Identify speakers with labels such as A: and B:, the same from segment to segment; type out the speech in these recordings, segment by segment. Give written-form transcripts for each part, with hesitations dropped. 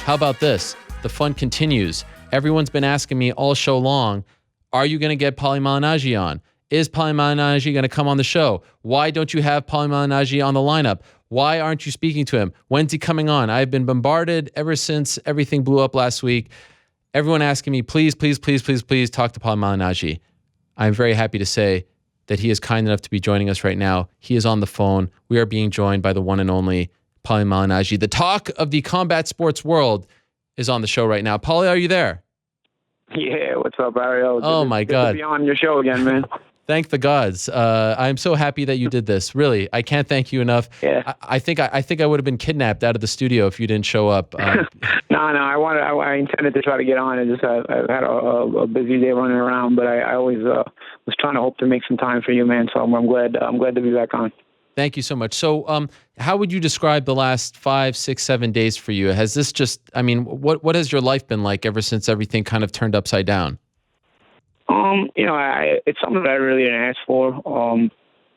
A: How about this? The fun continues. Everyone's been asking me all show long, are you going to get Paulie Malignaggi on? Is Paulie Malignaggi going to come on the show? Why don't you have Paulie Malignaggi on the lineup? Why aren't you speaking to him? When's he coming on? I've been bombarded ever since everything blew up last week. Everyone asking me, please, please, please, please, please talk to Paulie Malignaggi. I'm very happy to say that he is kind enough to be joining us right now. He is on the phone. We are being joined by the one and only Paulie Malignaggi. The talk of the combat sports world is on the show right now. Paulie, are you there?
B: Yeah, what's up, Ariel?
A: Oh, my God.
B: Good to be on your show again, man.
A: Thank the gods. I'm so happy that you did this. Really, I can't thank you enough.
B: Yeah.
A: I think I would have been kidnapped out of the studio if you didn't show up.
B: No, I intended to try to get on. I just I've had a busy day running around, but I always was trying to hope to make some time for you, man. So I'm glad to be back on.
A: Thank you so much. So, how would you describe the last 5, 6, 7 days for you? Has this just? I mean, what has your life been like ever since everything kind of turned upside down?
B: It's something that I really didn't ask for.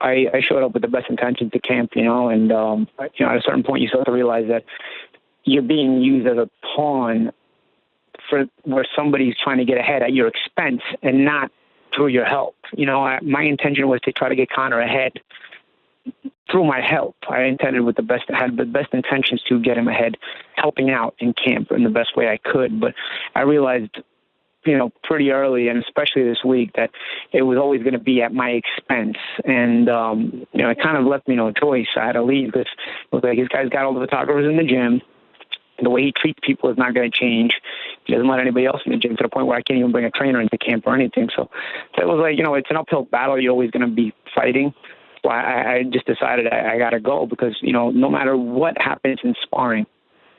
B: I showed up with the best intentions to camp, and at a certain point you start to realize that you're being used as a pawn for where somebody's trying to get ahead at your expense and not through your help. My intention was to try to get Conor ahead through my help. I intended had the best intentions to get him ahead, helping out in camp in the best way I could. But I realized, pretty early, and especially this week, that it was always going to be at my expense. And, it kind of left me no choice. I had to leave because it was like this guy's got all the photographers in the gym. The way he treats people is not going to change. He doesn't let anybody else in the gym to the point where I can't even bring a trainer into camp or anything. So it was like, it's an uphill battle. You're always going to be fighting. So I just decided I got to go because, no matter what happens in sparring,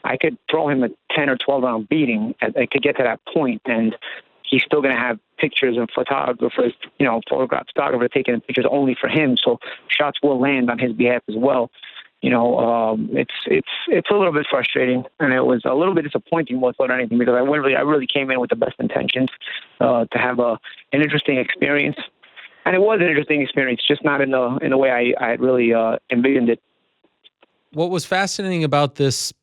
B: I could throw him a 10 or 12 round beating. I could get to that point, and he's still going to have pictures and photographers taking pictures only for him. So shots will land on his behalf as well. It's a little bit frustrating, and it was a little bit disappointing more than anything because I really came in with the best intentions to have an interesting experience. And it was an interesting experience, just not in the way I had really envisioned it.
A: What was fascinating about this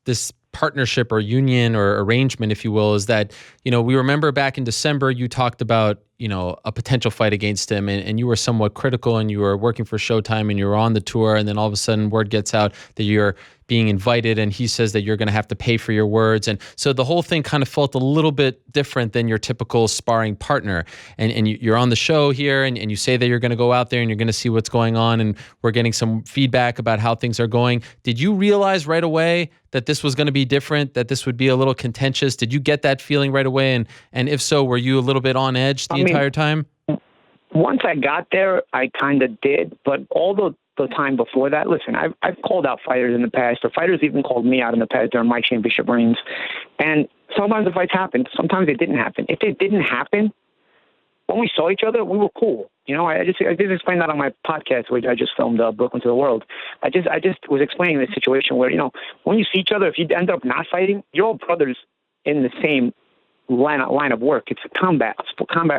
A: partnership or union or arrangement, if you will, is that, we remember back in December, you talked about, a potential fight against him, and you were somewhat critical, and you were working for Showtime, and you were on the tour, and then all of a sudden word gets out that you're being invited, and he says that you're going to have to pay for your words. And so the whole thing kind of felt a little bit different than your typical sparring partner. And you're on the show here, and you say that you're going to go out there and you're going to see what's going on, and we're getting some feedback about how things are going. Did you realize right away that this was going to be different, that this would be a little contentious? Did you get that feeling right away? And if so, were you a little bit on edge the entire time?
B: Once I got there, I kind of did. But all the time before that, listen, I've called out fighters in the past, or fighters even called me out in the past during my championship reigns. And sometimes the fights happened. Sometimes they didn't happen. If it didn't happen, when we saw each other, we were cool. I just explained that on my podcast, which I just filmed, Brooklyn to the World. I just was explaining the situation where, when you see each other, if you end up not fighting, you're all brothers in the same line of work. It's a combat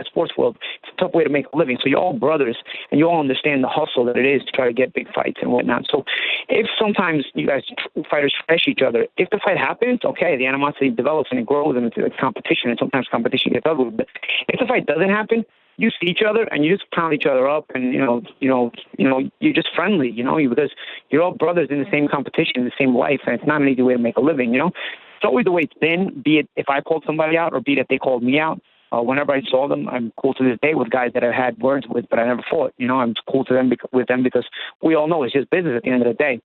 B: sports world. It's a tough way to make a living. So you're all brothers, and you all understand the hustle that it is to try to get big fights and whatnot. So if sometimes you guys fighters trash each other, if the fight happens, okay, the animosity develops and it grows and it's a competition, and sometimes competition gets ugly. But if the fight doesn't happen, you see each other and you just pound each other up, and you're just friendly, because you're all brothers in the same competition, the same life, and it's not an easy way to make a living, It's always the way it's been, be it if I called somebody out or be it if they called me out. Whenever I saw them, I'm cool to this day with guys that I've had words with, but I never fought. I'm cool to them with them because we all know it's just business at the end of the day.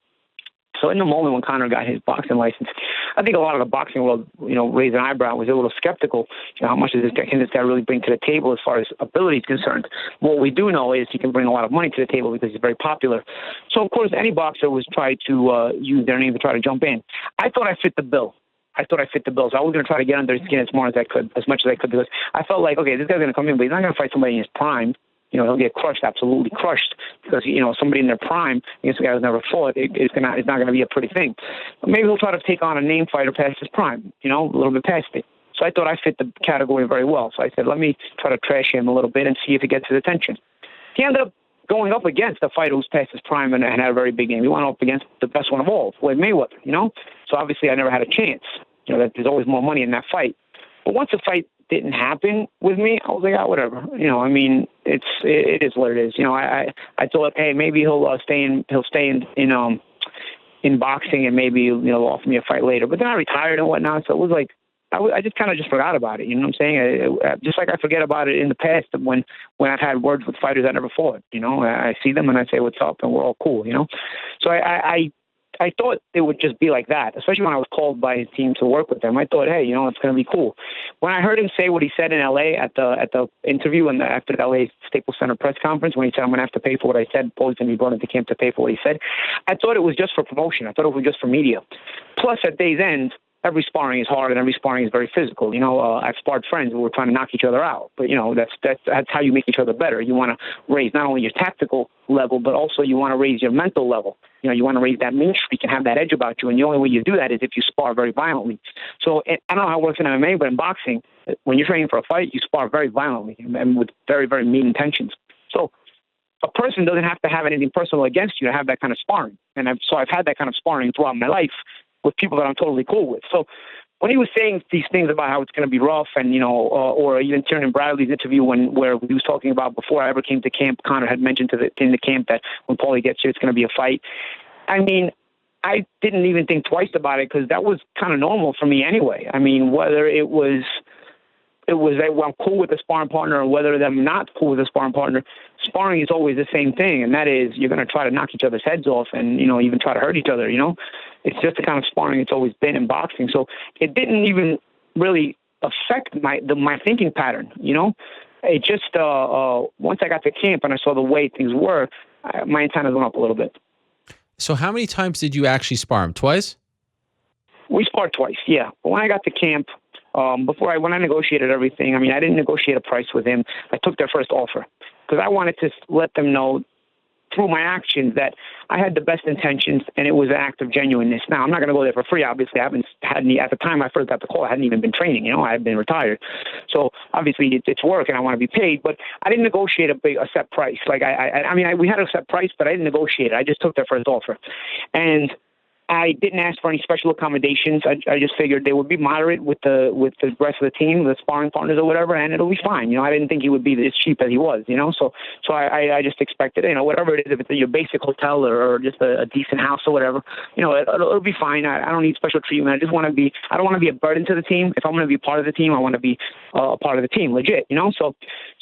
B: So in the moment when Conor got his boxing license, I think a lot of the boxing world, raised an eyebrow, was a little skeptical. How much can this guy really bring to the table as far as ability is concerned? What we do know is he can bring a lot of money to the table because he's very popular. So, of course, any boxer was trying to use their name to try to jump in. I thought I fit the bill. So I was going to try to get under his skin as much as I could, because I felt like, okay, this guy's going to come in, but he's not going to fight somebody in his prime. He'll get crushed, absolutely crushed, because, somebody in their prime against a guy who's never fought, it's not going to be a pretty thing. But maybe he'll try to take on a name fighter past his prime, a little bit past it. So I thought I fit the category very well. So I said, let me try to trash him a little bit and see if he gets his attention. He ended up going up against a fighter who's past his prime and had a very big game. He went up against the best one of all, Floyd Mayweather, So obviously I never had a chance. that there's always more money in that fight. But once the fight didn't happen with me, I was like, whatever. I mean, it is what it is. I thought, hey, maybe he'll stay in boxing, and maybe offer me a fight later. But then I retired and whatnot, so it was like I just kind of just forgot about it. You know what I'm saying? Just like I forget about it in the past when I've had words with fighters I never fought. I see them and I say what's up, and we're all cool. So I thought it would just be like that, especially when I was called by his team to work with them. I thought, hey, it's going to be cool. When I heard him say what he said in L.A. at the interview and after the L.A. Staples Center press conference, when he said, I'm going to have to pay for what I said, Paulie's going to be brought into camp to pay for what he said, I thought it was just for promotion. I thought it was just for media. Plus, at day's end, every sparring is hard and every sparring is very physical. I've sparred friends who were trying to knock each other out, but that's how you make each other better. You want to raise not only your tactical level, but also you want to raise your mental level. You want to raise that mean streak and have that edge about you. And the only way you do that is if you spar very violently. So I don't know how it works in MMA, but in boxing, when you're training for a fight, you spar very violently and with very, very mean intentions. So a person doesn't have to have anything personal against you to have that kind of sparring. And I've had that kind of sparring throughout my life with people that I'm totally cool with. So when he was saying these things about how it's going to be rough, and or even Tiernan Bradley's interview where he was talking about before I ever came to camp, Conor had mentioned in the camp that when Paulie gets here, it's going to be a fight. I mean, I didn't even think twice about it because that was kind of normal for me anyway. I mean, whether it was that I'm cool with a sparring partner or whether I'm not cool with a sparring partner, sparring is always the same thing, and that is you're going to try to knock each other's heads off and even try to hurt each other. It's just the kind of sparring it's always been in boxing. So it didn't even really affect my thinking pattern. It just once I got to camp and I saw the way things were, my antennas went up a little bit.
A: So how many times did you actually spar him? Twice?
B: We sparred twice, yeah. But when I got to camp, when I negotiated everything, I mean, I didn't negotiate a price with him. I took their first offer because I wanted to let them know through my actions that I had the best intentions and it was an act of genuineness. Now, I'm not going to go there for free. Obviously, I haven't had any, at the time I first got the call, I hadn't even been training, I had been retired. So obviously it's work and I want to be paid, but I didn't negotiate a set price. Like we had a set price, but I didn't negotiate it. I just took their first offer. And I didn't ask for any special accommodations. I just figured they would be moderate with the rest of the team, the sparring partners or whatever, and it'll be fine. I didn't think he would be as cheap as he was, So I just expected, whatever it is, if it's your basic hotel or just a decent house or whatever, it'll be fine. I don't need special treatment. I don't want to be a burden to the team. If I'm going to be part of the team, I want to be a part of the team, legit, So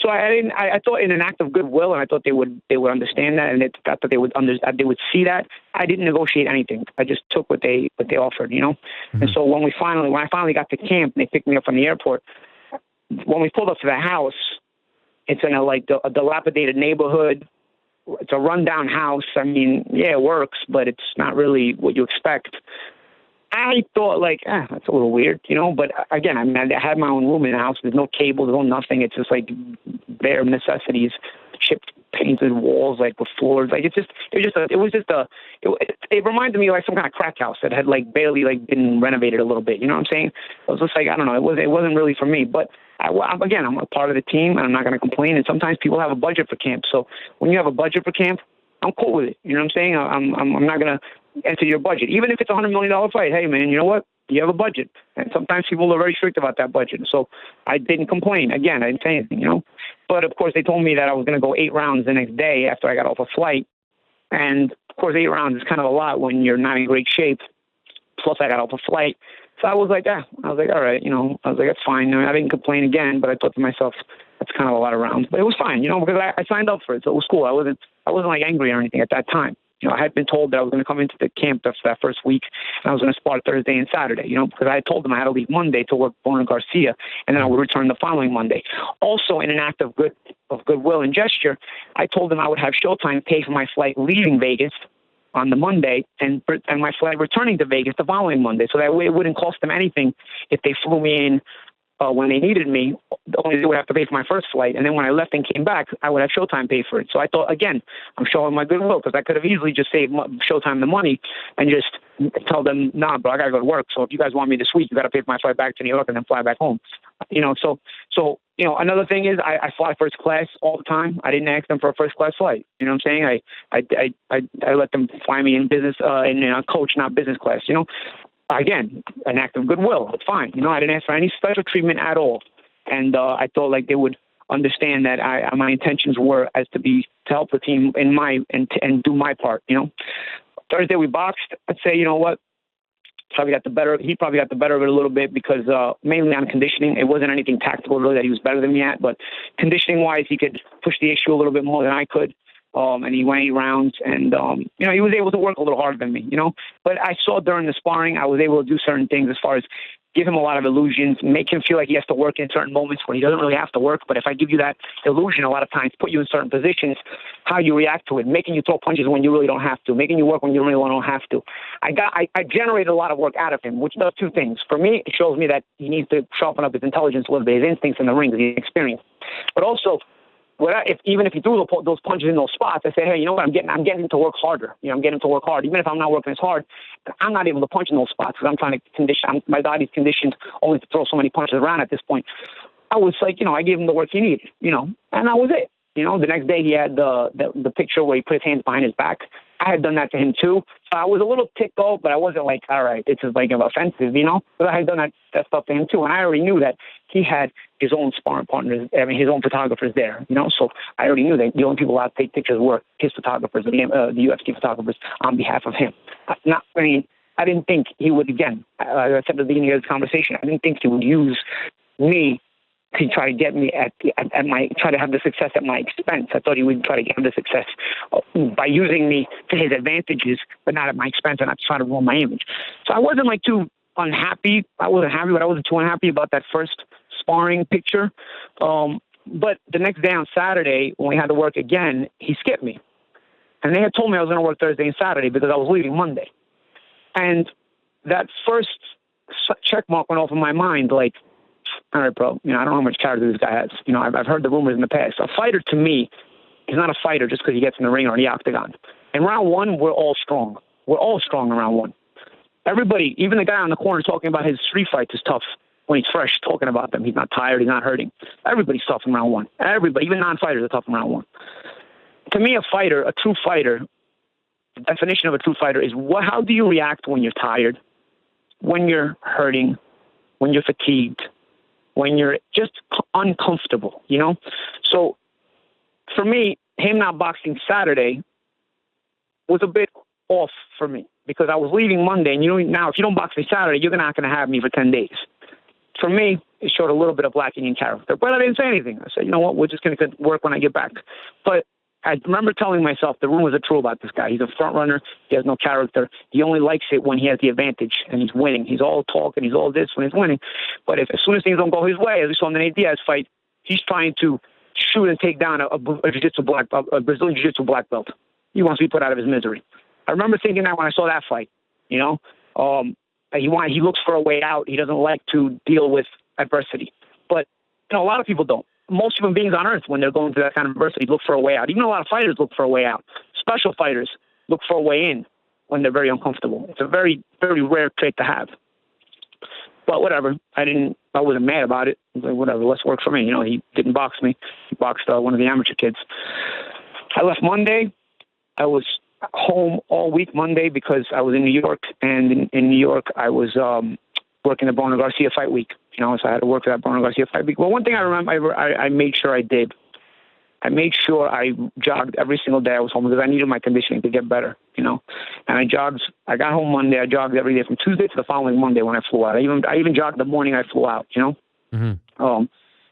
B: I thought in an act of goodwill, and I thought they would understand that, and I thought they would see that. I didn't negotiate anything. I just took what they offered, Mm-hmm. And so when I finally got to camp and they picked me up from the airport, when we pulled up to the house, it's in a dilapidated neighborhood. It's a rundown house. I mean, yeah, it works, but it's not really what you expect. I thought that's a little weird, But again, I had my own room in the house. There's no cable, there's no nothing. It's just bare necessities, chipped painted walls, with floors. It reminded me of some kind of crack house that had barely been renovated a little bit. You know what I'm saying? It was just I don't know. It wasn't really for me. But I'm a part of the team, and I'm not going to complain. And sometimes people have a budget for camp. So when you have a budget for camp, I'm cool with it. You know what I'm saying? I'm not going to enter your budget, even if it's $100 million fight. Hey, man, you know what? You have a budget, and sometimes people are very strict about that budget. So I didn't complain. Again, I didn't say anything, But of course, they told me that I was going to go 8 rounds the next day after I got off a flight, and of course, 8 rounds is kind of a lot when you're not in great shape. Plus, I got off a flight, so I was like, all right, that's fine. I didn't complain again, but I thought to myself, that's kind of a lot of rounds, but it was fine, because I signed up for it, so it was cool. I wasn't angry or anything at that time. I had been told that I was going to come into the camp for that first week, and I was going to spar Thursday and Saturday, because I had told them I had to leave Monday to work Bona Garcia, and then I would return the following Monday. Also, in an act of goodwill and gesture, I told them I would have Showtime pay for my flight leaving Vegas on the Monday and my flight returning to Vegas the following Monday, so that way it wouldn't cost them anything if they flew me in when they needed me. Only they would have to pay for my first flight, and then when I left and came back, I would have Showtime pay for it. So I thought, again, I'm showing my goodwill, because I could have easily just saved Showtime the money and just tell them, nah, bro, I got to go to work. So if you guys want me this week, you got to pay for my flight back to New York and then fly back home. So another thing is I fly first class all the time. I didn't ask them for a first class flight. You know what I'm saying? I let them fly me in business, in coach, not business class, again, an act of goodwill. It's fine. I didn't ask for any special treatment at all. And I thought like they would understand that my intentions were to help the team and do my part. Thursday we boxed. I'd say, you know what? He probably got the better of it a little bit because mainly on conditioning. It wasn't anything tactical really that he was better than me at, but conditioning wise, he could push the issue a little bit more than I could. And he went 8 rounds, and he was able to work a little harder than me. But I saw during the sparring, I was able to do certain things as far as give him a lot of illusions, make him feel like he has to work in certain moments when he doesn't really have to work. But if I give you that illusion, a lot of times put you in certain positions, how you react to it, making you throw punches when you really don't have to, making you work when you really don't have to. I generated a lot of work out of him, which does 2 things. For me, it shows me that he needs to sharpen up his intelligence a little bit, his instincts in the ring, his experience. But also, even if he threw those punches in those spots, I say, hey, you know what? I'm getting him to work harder. I'm getting him to work hard. Even if I'm not working as hard, I'm not able to punch in those spots because I'm trying to condition. My body's conditioned only to throw so many punches around at this point. I was like, I gave him the work he needed, and that was it. The next day he had the picture where he put his hands behind his back. I had done that to him too. So I was a little ticked off, but I wasn't like, all right, this is like offensive, But I had done that stuff to him too. And I already knew that he had his own sparring partners, his own photographers there, So I already knew that the only people allowed to take pictures were his photographers, the UFC photographers on behalf of him. I didn't think he would, again, as I said at the beginning of this conversation, I didn't think he would use me to try to get me try to have the success at my expense. I thought he would try to get the success by using me to his advantages, but not at my expense and not try to ruin my image. So I wasn't too unhappy. I wasn't happy, but I wasn't too unhappy about that first sparring picture. But the next day on Saturday, when we had to work again, he skipped me. And they had told me I was going to work Thursday and Saturday because I was leaving Monday. And that first check mark went off in my mind, like, all right, bro, I don't know how much character this guy has. I've heard the rumors in the past. A fighter, to me, is not a fighter just because he gets in the ring or in the octagon. In round 1, we're all strong. We're all strong in round 1. Everybody, even the guy on the corner talking about his street fights is tough when he's fresh, talking about them. He's not tired. He's not hurting. Everybody's tough in round 1. Everybody, even non-fighters are tough in round 1. To me, a true fighter, the definition of a true fighter is how do you react when you're tired, when you're hurting, when you're fatigued, when you're just uncomfortable, So for me, him not boxing Saturday was a bit off for me because I was leaving Monday, and now if you don't box me Saturday, you're not going to have me for 10 days. For me, it showed a little bit of lacking in character, but I didn't say anything. I said, you know what, we're just going to work when I get back. But I remember telling myself the rumors are true about this guy. He's a front runner. He has no character. He only likes it when he has the advantage and he's winning. He's all talk and he's all this when he's winning. But as soon as things don't go his way, as we saw in the Nate Diaz fight, he's trying to shoot and take down a Brazilian jiu-jitsu black belt. He wants to be put out of his misery. I remember thinking that when I saw that fight, he looks for a way out. He doesn't like to deal with adversity. But, a lot of people don't. Most human beings on earth, when they're going through that kind of adversity, look for a way out. Even a lot of fighters look for a way out. Special fighters look for a way in when they're very uncomfortable. It's a very, very rare trait to have. But whatever, I wasn't mad about it. I was like, whatever, let's work for me. He didn't box me. He boxed one of the amateur kids. I left Monday. I was home all week Monday because I was in New York, and in New York I was working the Bruno Garcia fight week. So I had to work for that Bruno Garcia fight week. Well, one thing I remember, I made sure I did. I made sure I jogged every single day I was home because I needed my conditioning to get better, And I jogged. I got home Monday. I jogged every day from Tuesday to the following Monday when I flew out. I even jogged the morning I flew out,
A: Mm-hmm.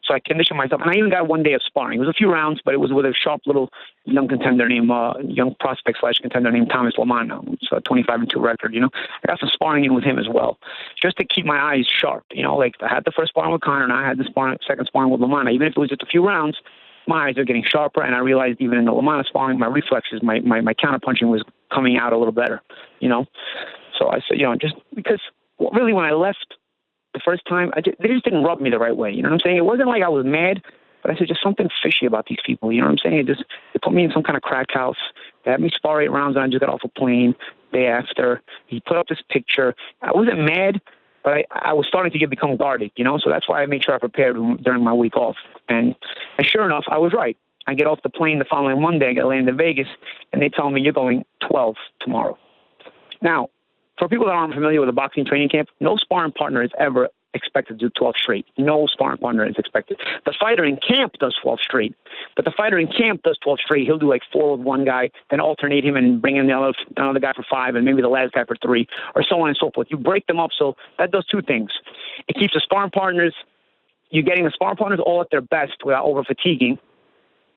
B: So I conditioned myself, and I even got one day of sparring. It was a few rounds, but it was with a sharp little young prospect / contender named Thomas Lamana. It's a 25-2 record. I got some sparring in with him as well, just to keep my eyes sharp. Like I had the first sparring with Conor, and I had the second sparring with Lamana. Even if it was just a few rounds, my eyes are getting sharper, and I realized even in the Lamana sparring, my reflexes, my counterpunching was coming out a little better. So I said, just because really when I left the first time, they just didn't rub me the right way. You know what I'm saying? It wasn't like I was mad, but I said just something fishy about these people. You know what I'm saying? They put me in some kind of crack house. They had me spar 8 rounds, and I just got off a plane day after. He put up this picture. I wasn't mad, but I was starting to become guarded, So that's why I made sure I prepared during my week off. And sure enough, I was right. I get off the plane the following Monday. I get landed in Vegas, and they tell me, you're going 12 tomorrow. Now, for people that aren't familiar with a boxing training camp, no sparring partner is ever expected to do 12 straight. No sparring partner is expected. The fighter in camp does 12 straight, but the fighter in camp does 12 straight. He'll do like 4 with one guy, then alternate him and bring in another guy for 5, and maybe the last guy for 3, or so on and so forth. You break them up, so that does 2 things. It keeps the sparring partners, you're getting the sparring partners all at their best without over-fatiguing,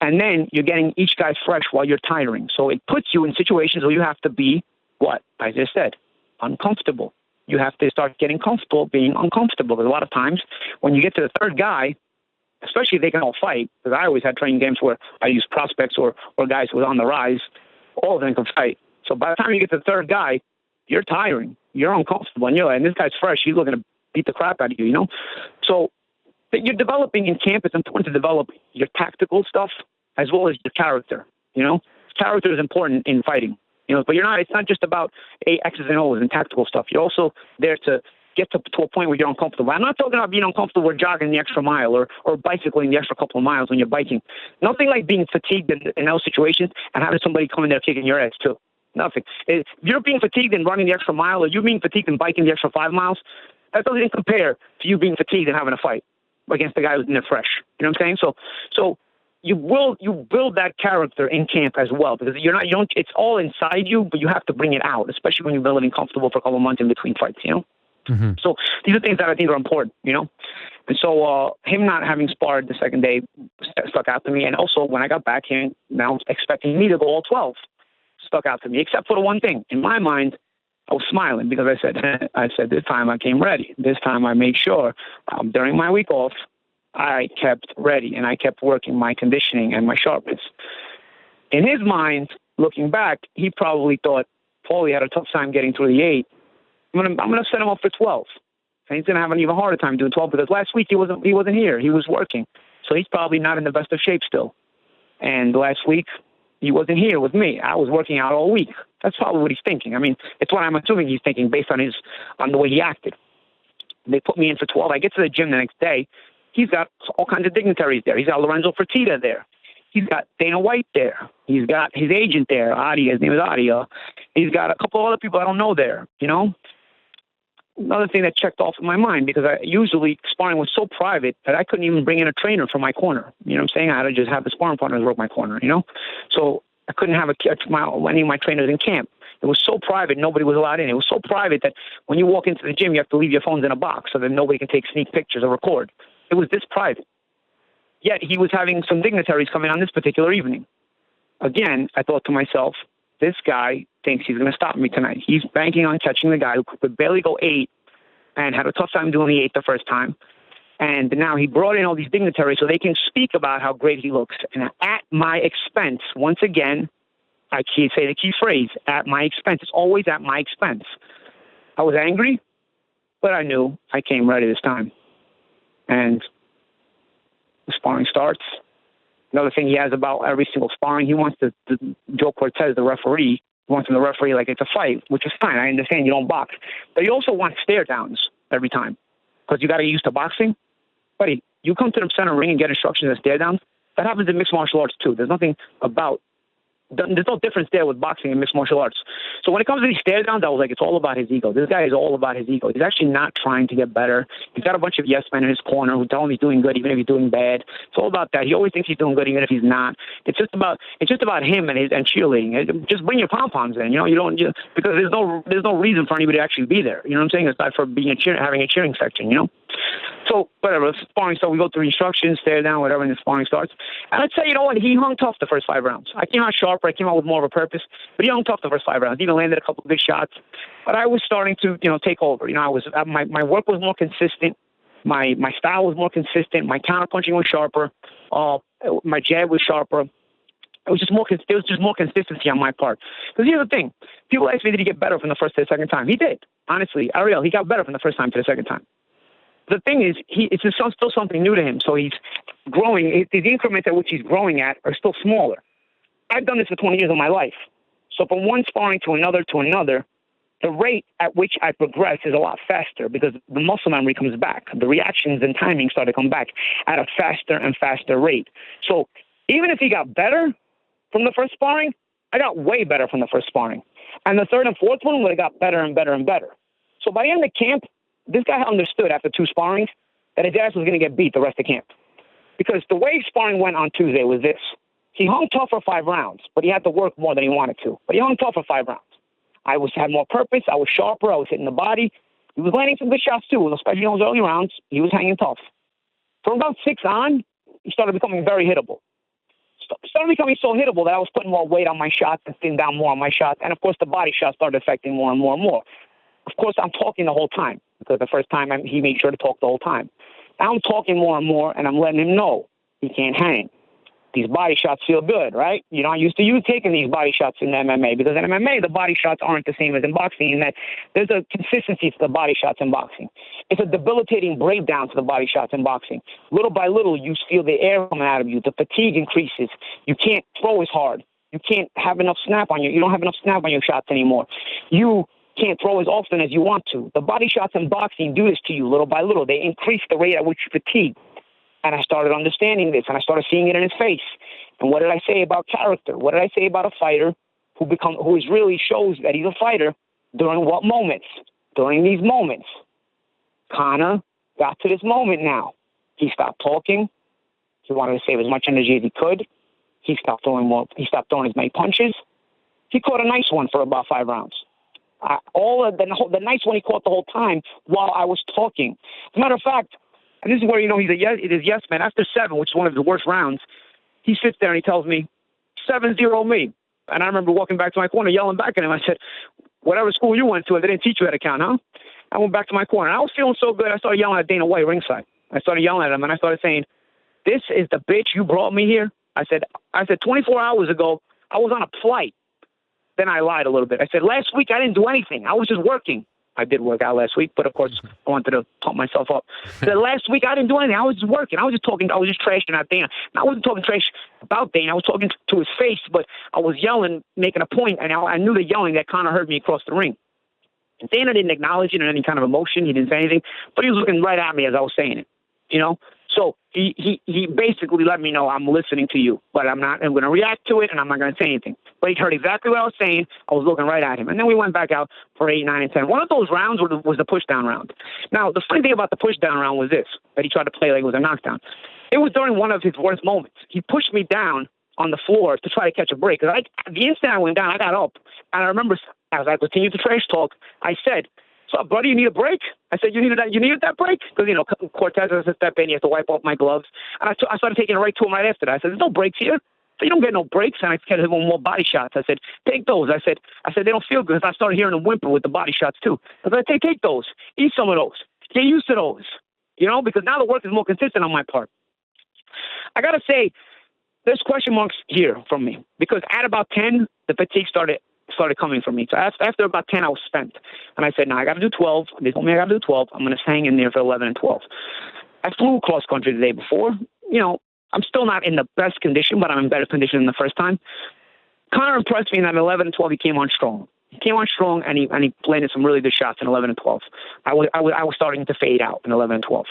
B: and then you're getting each guy fresh while you're tiring. So it puts you in situations where you have to be, what I just said, uncomfortable. You have to start getting comfortable being uncomfortable. Because a lot of times when you get to the third guy, especially if they can all fight, because I always had training games where I used prospects or guys who were on the rise, all of them can fight. So by the time you get to the third guy, you're tiring. You're uncomfortable. And this guy's fresh. He's looking to beat the crap out of you, So that you're developing in camp, it's important to develop your tactical stuff as well as your character, Character is important in fighting. But it's not just about X's and O's and tactical stuff. You're also there to get to a point where you're uncomfortable. I'm not talking about being uncomfortable or jogging the extra mile or bicycling the extra couple of miles when you're biking. Nothing like being fatigued in those situations and having somebody come in there kicking your ass too. Nothing. If you're being fatigued and running the extra mile, or you being fatigued and biking the extra 5 miles, that doesn't even compare to you being fatigued and having a fight against the guy who's in there fresh. You know what I'm saying? So you build that character in camp as well, because you don't. It's all inside you, but you have to bring it out, especially when you've been living comfortable for a couple of months in between fights.
A: Mm-hmm.
B: So these are things that I think are important. And so him not having sparred the second day stuck out to me, and also when I got back, him now expecting me to go all 12 stuck out to me, except for the one thing. In my mind, I was smiling because I said this time I came ready. This time I made sure during my week off, I kept ready and I kept working my conditioning and my sharpness. In his mind, looking back, he probably thought Paulie had a tough time getting through the 8. I'm gonna set him up for 12, and he's gonna have an even harder time doing 12 because last week he wasn't here. He was working, so he's probably not in the best of shape still. And last week he wasn't here with me. I was working out all week. That's probably what he's thinking. I mean, it's what I'm assuming he's thinking based on the way he acted. They put me in for 12. I get to the gym the next day. He's got all kinds of dignitaries there. He's got Lorenzo Fertitta there. He's got Dana White there. He's got his agent there, Adi. His name is Adi. He's got a couple of other people I don't know there, Another thing that checked off in my mind, because usually sparring was so private that I couldn't even bring in a trainer for my corner. You know what I'm saying? I had to just have the sparring partners work my corner, So I couldn't have any of my trainers in camp. It was so private, nobody was allowed in. It was so private that when you walk into the gym, you have to leave your phones in a box so that nobody can take sneak pictures or record. It was this private. Yet he was having some dignitaries come in on this particular evening. Again, I thought to myself, this guy thinks he's going to stop me tonight. He's banking on catching the guy who could barely go 8 and had a tough time doing the 8 the first time. And now he brought in all these dignitaries so they can speak about how great he looks. And at my expense, once again, I can't say the key phrase, at my expense. It's always at my expense. I was angry, but I knew I came ready this time. And the sparring starts. Another thing he has about every single sparring, he wants Joe Cortez, the referee, he wants him to referee like it's a fight, which is fine. I understand you don't box. But he also wants stare downs every time because you got to get used to boxing. Buddy, you come to the center ring and get instructions and stare downs. That happens in mixed martial arts too. There's no difference there with boxing and mixed martial arts. So when it comes to these stare downs, I was like, it's all about his ego. This guy is all about his ego. He's actually not trying to get better. He's got a bunch of yes men in his corner who tell him he's doing good even if he's doing bad. It's all about that. He always thinks he's doing good even if he's not. It's just about him and cheerleading. Just bring your pom-poms in. Because there's no reason for anybody to actually be there. You know what I'm saying? Aside for having a cheering section. So whatever, sparring. So we go through instructions, stare down, whatever, and the sparring starts. And I'd say, he hung tough the first 5 rounds. I came out sharper. I came out with more of a purpose. But he hung tough the first 5 rounds. He even landed a couple of big shots. But I was starting to, take over. My work was more consistent. My style was more consistent. My counterpunching was sharper. My jab was sharper. It was just more consistency on my part. Because here's the thing. People ask me, did he get better from the first to the second time? He did. Honestly, Ariel, he got better from the first time to the second time. The thing is, it's still something new to him, so he's growing. The increments at which he's growing at are still smaller. I've done this for 20 years of my life. So from one sparring to another, the rate at which I progress is a lot faster because the muscle memory comes back. The reactions and timing start to come back at a faster and faster rate. So even if he got better from the first sparring, I got way better from the first sparring. And the third and fourth one would have got better and better and better. So by the end of camp, this guy understood after 2 sparrings that his ass was going to get beat the rest of camp. Because the way sparring went on Tuesday was this. He hung tough for 5 rounds, but he had to work more than he wanted to. But he hung tough for 5 rounds. I had more purpose. I was sharper. I was hitting the body. He was landing some good shots too, especially in those early rounds. He was hanging tough. From about 6 on, he started becoming very hittable. Started becoming so hittable that I was putting more weight on my shots and sitting down more on my shots. And, of course, the body shots started affecting more and more and more. Of course, I'm talking the whole time because the first time he made sure to talk the whole time. Now I'm talking more and more, and I'm letting him know he can't hang. These body shots feel good, right? You know, I used to use taking these body shots in MMA because in MMA, the body shots aren't the same as in boxing in that there's a consistency to the body shots in boxing. It's a debilitating breakdown to the body shots in boxing. Little by little, you feel the air coming out of you. The fatigue increases. You can't throw as hard. You can't have enough snap on you don't have enough snap on your shots anymore. You can't throw as often as you want to. The body shots in boxing do this to you little by little. They increase the rate at which you fatigue. And I started understanding this, and I started seeing it in his face. And what did I say about character? What did I say about a fighter who is really shows that he's a fighter during what moments? During these moments. Conor got to this moment now. He stopped talking. He wanted to save as much energy as he could. He stopped throwing as many punches. He caught a nice one for about 5 rounds. The nice one he caught the whole time while I was talking. As a matter of fact, and this is where, he's it is yes man. After 7, which is one of the worst rounds, he sits there and he tells me, 7-0 me. And I remember walking back to my corner, yelling back at him. I said, whatever school you went to, they didn't teach you how to count, huh? I went back to my corner. I was feeling so good, I started yelling at Dana White ringside. I started yelling at him, and I started saying, this is the bitch you brought me here? I said 24 hours ago, I was on a flight. Then I lied a little bit. I said, last week I didn't do anything. I was just working. I did work out last week, but of course I wanted to pump myself up. The last week I didn't do anything. I was just working. I was just trashing out Dana. I wasn't talking trash about Dana. I was talking to his face, but I was yelling, making a point, and I knew the yelling that Conor heard me across the ring. Dana didn't acknowledge it in any kind of emotion. He didn't say anything, but he was looking right at me as I was saying it, So he basically let me know I'm listening to you, but I'm going to react to it, and I'm not going to say anything. But he heard exactly what I was saying. I was looking right at him. And then we went back out for 8, 9, and 10. One of those rounds was the push-down round. Now, the funny thing about the push-down round was this, that he tried to play like it was a knockdown. It was during one of his worst moments. He pushed me down on the floor to try to catch a break. The instant I went down, I got up. And I remember as I continued to trash talk, I said, so, buddy, you need a break? I said, you needed that break? Because, Cortez has to step in. You have to wipe off my gloves. And I started taking it right to him right after that. I said, there's no breaks here. So you don't get no breaks. And I kept him with more body shots. I said, take those. I said, they don't feel good. I started hearing him whimper with the body shots, too. I said, take those. Eat some of those. Get used to those. Because now the work is more consistent on my part. I got to say, there's question marks here from me. Because at about 10, the fatigue started coming from me. So after about 10, I was spent. And I said, I got to do 12. They told me I got to do 12. I'm going to hang in there for 11 and 12. I flew cross country the day before. I'm still not in the best condition, but I'm in better condition than the first time. Conor impressed me in that 11 and 12. He came on strong. And he landed some really good shots in 11 and 12. I was starting to fade out in 11 and 12.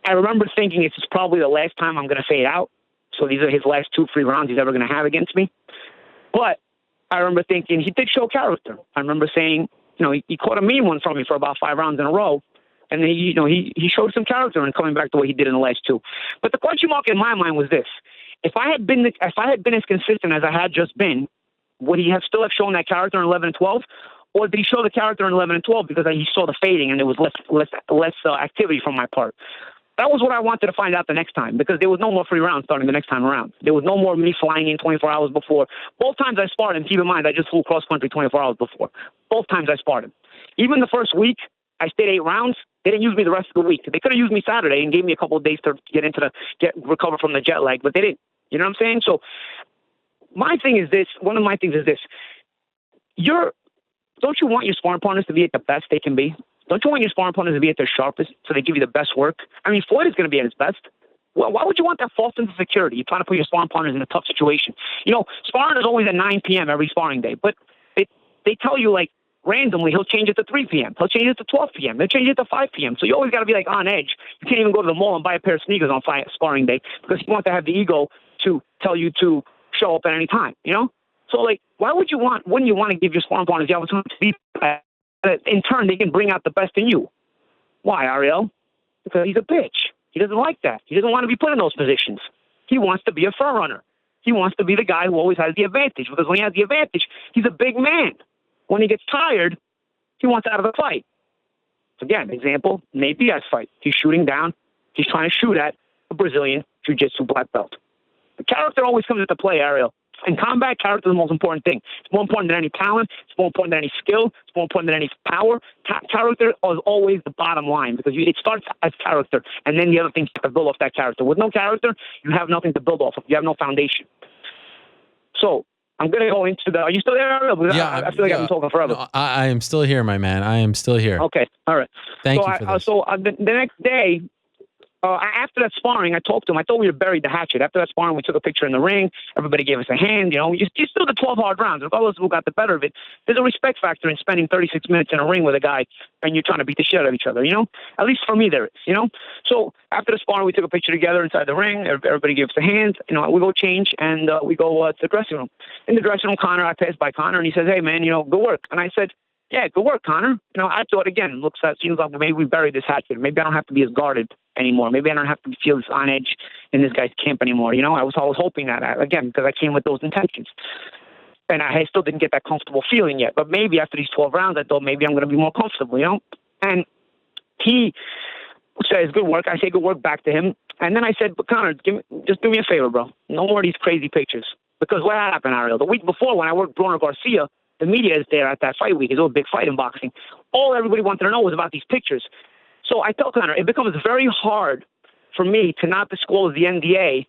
B: I remember thinking this is probably the last time I'm going to fade out. So these are his last 2 free rounds he's ever going to have against me. But I remember thinking he did show character. I remember saying, he caught a mean one from me for about 5 rounds in a row. And then, he showed some character in coming back the way he did in the last 2. But the question mark in my mind was this. If I had been as consistent as I had just been, would he still have shown that character in 11 and 12? Or did he show the character in 11 and 12 because he saw the fading and there was less activity from my part? That was what I wanted to find out the next time because there was no more free rounds starting the next time around. There was no more me flying in 24 hours before. Both times I sparred him, keep in mind, I just flew cross-country 24 hours before. Both times I sparred him. Even the first week, I stayed 8 rounds. They didn't use me the rest of the week. They could have used me Saturday and gave me a couple of days to recover from the jet lag, but they didn't. You know what I'm saying? So my thing is this. One of my things is this. Don't you want your sparring partners to be at the best they can be? Don't you want your sparring partners to be at their sharpest so they give you the best work? I mean, Floyd is going to be at his best. Well, why would you want that false sense of security? You're trying to put your sparring partners in a tough situation. Sparring is always at 9 p.m. every sparring day, but they tell you, randomly, he'll change it to 3 p.m. He'll change it to 12 p.m. He'll change it to 5 p.m. So you always got to be, on edge. You can't even go to the mall and buy a pair of sneakers on sparring day because you want to have the ego to tell you to show up at any time, So, like, wouldn't you want to give your sparring partners the opportunity to be, in turn, they can bring out the best in you? Why, Ariel? Because he's a bitch. He doesn't like that. He doesn't want to be put in those positions. He wants to be a front runner. He wants to be the guy who always has the advantage, because when he has the advantage, he's a big man. When he gets tired, he wants out of the fight. So again, example, Nate Diaz fight. He's shooting down. He's trying to shoot at a Brazilian jiu-jitsu black belt. The character always comes into play, Ariel. In combat, character is the most important thing. It's more important than any talent. It's more important than any skill. It's more important than any power. Character is always the bottom line, because it starts as character, and then the other things have to build off that character. With no character, you have nothing to build off of. You have no foundation. So I'm going to go into the... Are you still there, Ariel?
A: Yeah,
B: I feel like I've been talking forever.
A: No, I am still here, my man. I am still here.
B: Okay, all right.
A: Thank you for this.
B: The next day... after that sparring, I talked to him. I thought we had buried the hatchet. After that sparring, we took a picture in the ring. Everybody gave us a hand. You know, you still the 12 hard rounds. Regardless of who got the better of it, there's a respect factor in spending 36 minutes in a ring with a guy and you're trying to beat the shit out of each other, you know? At least for me, there is, you know? So after the sparring, we took a picture together inside the ring. Everybody gave us a hand. You know, we go change and we go to the dressing room. In the dressing room, I passed by Conor and he says, "Hey, man, you know, good work." And I said, "Yeah, good work, Conor." You know, I thought, again, seems like maybe we buried this hatchet. Maybe I don't have to be as guarded anymore. Maybe I don't have to feel this on edge in this guy's camp anymore. You know, I was hoping that, again, because I came with those intentions. And I still didn't get that comfortable feeling yet. But maybe after these 12 rounds, I thought maybe I'm going to be more comfortable, you know? And he says, "Good work." I say good work back to him. And then I said, "But Conor, just do me a favor, bro. No more of these crazy pictures." Because what happened, Ariel? The week before, when I worked Broner Garcia, the media is there at that fight week. It's a big fight in boxing. All everybody wanted to know was about these pictures. So I tell Conor, it becomes very hard for me to not disclose the NDA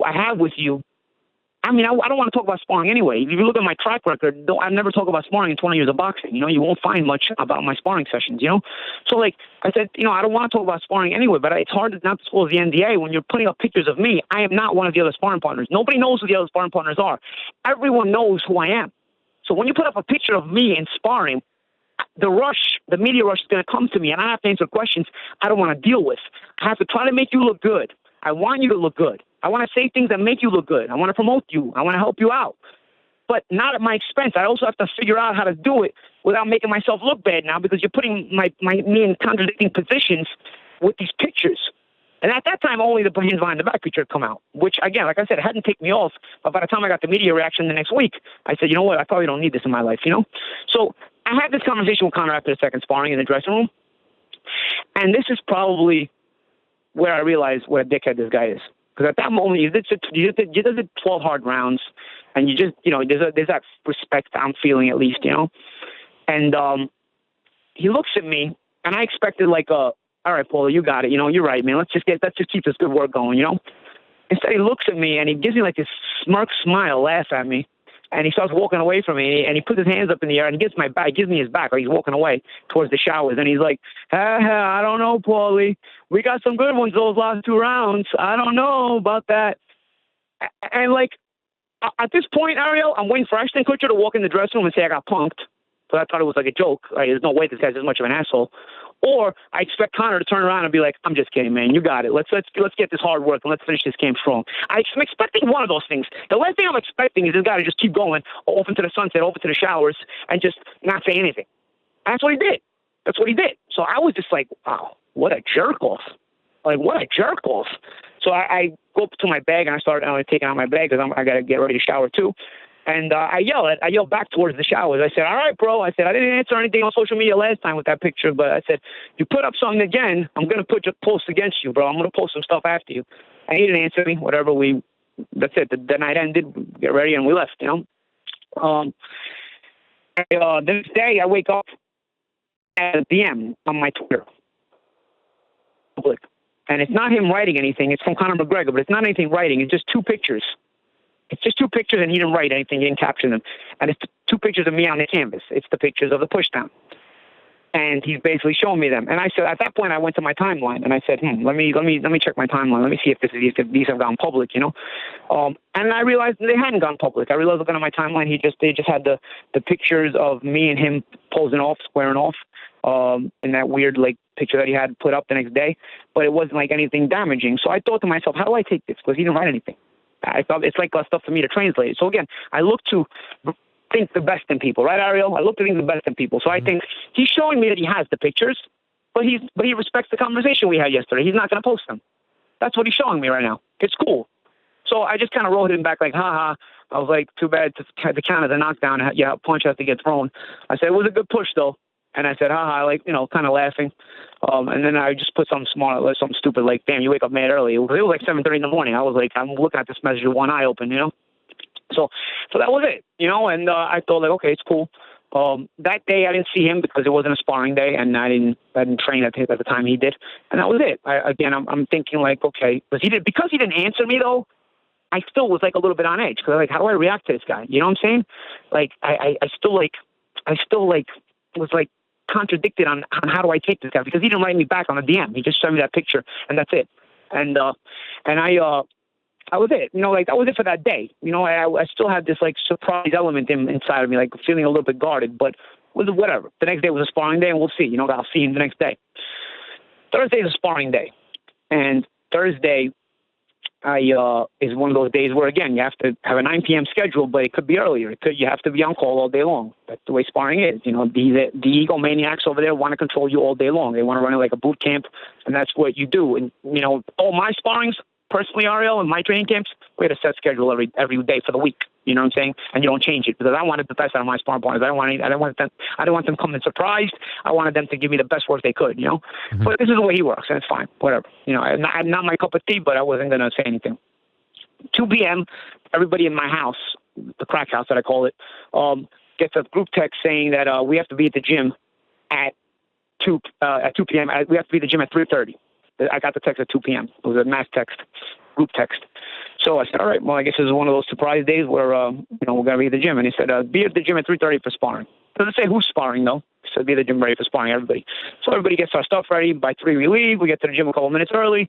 B: I have with you. I mean, I don't want to talk about sparring anyway. If you look at my track record, I've never talked about sparring in 20 years of boxing. You know, you won't find much about my sparring sessions, you know? So, like, I said, you know, I don't want to talk about sparring anyway, but it's hard to not disclose the NDA when you're putting up pictures of me. I am not one of the other sparring partners. Nobody knows who the other sparring partners are. Everyone knows who I am. So when you put up a picture of me in sparring, the media rush is going to come to me, and I have to answer questions I don't want to deal with. I have to try to make you look good. I want you to look good. I want to say things that make you look good. I want to promote you. I want to help you out. But not at my expense. I also have to figure out how to do it without making myself look bad now, because you're putting me in contradicting positions with these pictures. And at that time, only the hands behind the back picture had come out, which, again, like I said, it hadn't taken me off. But by the time I got the media reaction the next week, I said, you know what? I probably don't need this in my life, you know? So I had this conversation with Conor after the second sparring in the dressing room. And this is probably where I realized what a dickhead this guy is. Because at that moment, you did 12 hard rounds, and you just, you know, there's that respect I'm feeling, at least, you know? And he looks at me, and I expected like a, "All right, Paulie, you got it. You know, you're right, man. Let's just keep this good work going, you know?" Instead, he looks at me and he gives me like this smirk smile, laugh at me, and he starts walking away from me, and he puts his hands up in the air and he gives me his back, like he's walking away towards the showers, and he's like, I don't know, Paulie. We got some good ones those last 2 rounds. I don't know about that. And like, at this point, Ariel, I'm waiting for Ashton Kutcher to walk in the dressing room and say I got punked. So I thought it was like a joke. Like, there's no way this guy's as much of an asshole. Or I expect Conor to turn around and be like, "I'm just kidding, man. You got it. Let's get this hard work and let's finish this game strong." I'm expecting one of those things. The last thing I'm expecting is this guy to just keep going off into the sunset, off into the showers, and just not say anything. And that's what he did. That's what he did. So I was just like, wow, what a jerk off. Like, what a jerk off. So I go up to my bag and I start taking out my bag because I got to get ready to shower too. And I yell back towards the showers. I said, "All right, bro." I said, "I didn't answer anything on social media last time with that picture, but I said, you put up something again, I'm going to put your post against you, bro. I'm going to post some stuff after you." And he didn't answer me. Whatever, that's it. The night ended, we get ready, and we left, you know. The next day, I wake up at a DM on my Twitter. Public. And it's not him writing anything. It's from Conor McGregor, but it's not anything writing. It's just 2 pictures. It's just 2 pictures, and he didn't write anything. He didn't caption them. And it's 2 pictures of me on the canvas. It's the pictures of the pushdown. And he's basically showing me them. And I said, at that point, I went to my timeline, and I said, let me check my timeline. Let me see if these have gone public, you know. And I realized they hadn't gone public. I realized looking at my timeline, they just had the pictures of me and him posing off, squaring off, in that weird like picture that he had put up the next day. But it wasn't like anything damaging. So I thought to myself, how do I take this? Because he didn't write anything. I thought it's like stuff for me to translate. So again, I look to think the best in people, right, Ariel? I look to think the best in people. So I think he's showing me that he has the pictures, but he respects the conversation we had yesterday. He's not going to post them. That's what he's showing me right now. It's cool. So I just kind of wrote him back like, ha. I was like, too bad to count as a knockdown. Yeah, a punch has to get thrown. I said, it was a good push, though. And I said, ha, like, kind of laughing. And then I just put something smart, like something stupid, like, damn, you wake up mad early. It was like 7:30 in the morning. I was like, I'm looking at this message with one eye open, So that was it, and I thought, like, okay, it's cool. That day I didn't see him because it wasn't a sparring day, and I didn't train at the time he did. And that was it. I'm thinking, like, okay, because he didn't answer me, though, I still was like a little bit on edge because like, how do I react to this guy? You know what I'm saying? Like I still was like contradicted on how do I take this guy because he didn't write me back on a DM. He just sent me that picture and that's it. And I was it. Like that was it for that day. I still had this like surprise element inside of me, like feeling a little bit guarded, but whatever. The next day was a sparring day, and we'll see. I'll see him the next day. Thursday is a sparring day, and Thursday. Is one of those days where, again, you have to have a 9 p.m. schedule, but it could be earlier. You have to be on call all day long. That's the way sparring is. The egomaniacs over there want to control you all day long. They want to run it like a boot camp, and that's what you do. And, all my sparrings, personally, Ariel, and my training camps, we had a set schedule every day for the week. You know what I'm saying? And you don't change it because I wanted the best out of my sparring partners. I don't want them coming surprised. I wanted them to give me the best work they could.
A: Mm-hmm.
B: But this is the way he works, and it's fine. Whatever. Not my cup of tea, but I wasn't gonna say anything. 2 p.m. Everybody in my house, the crack house that I call it, gets a group text saying that we have to be at the gym at 2 p.m. We have to be at the gym at 3:30. I got the text at 2 p.m. It was a mass text, group text. So I said, all right, well, I guess this is one of those surprise days where, we're going to be at the gym. And he said, be at the gym at 3:30 for sparring. Doesn't say who's sparring, though. He said, be at the gym ready for sparring, everybody. So everybody gets our stuff ready. By 3, we leave. We get to the gym a couple minutes early.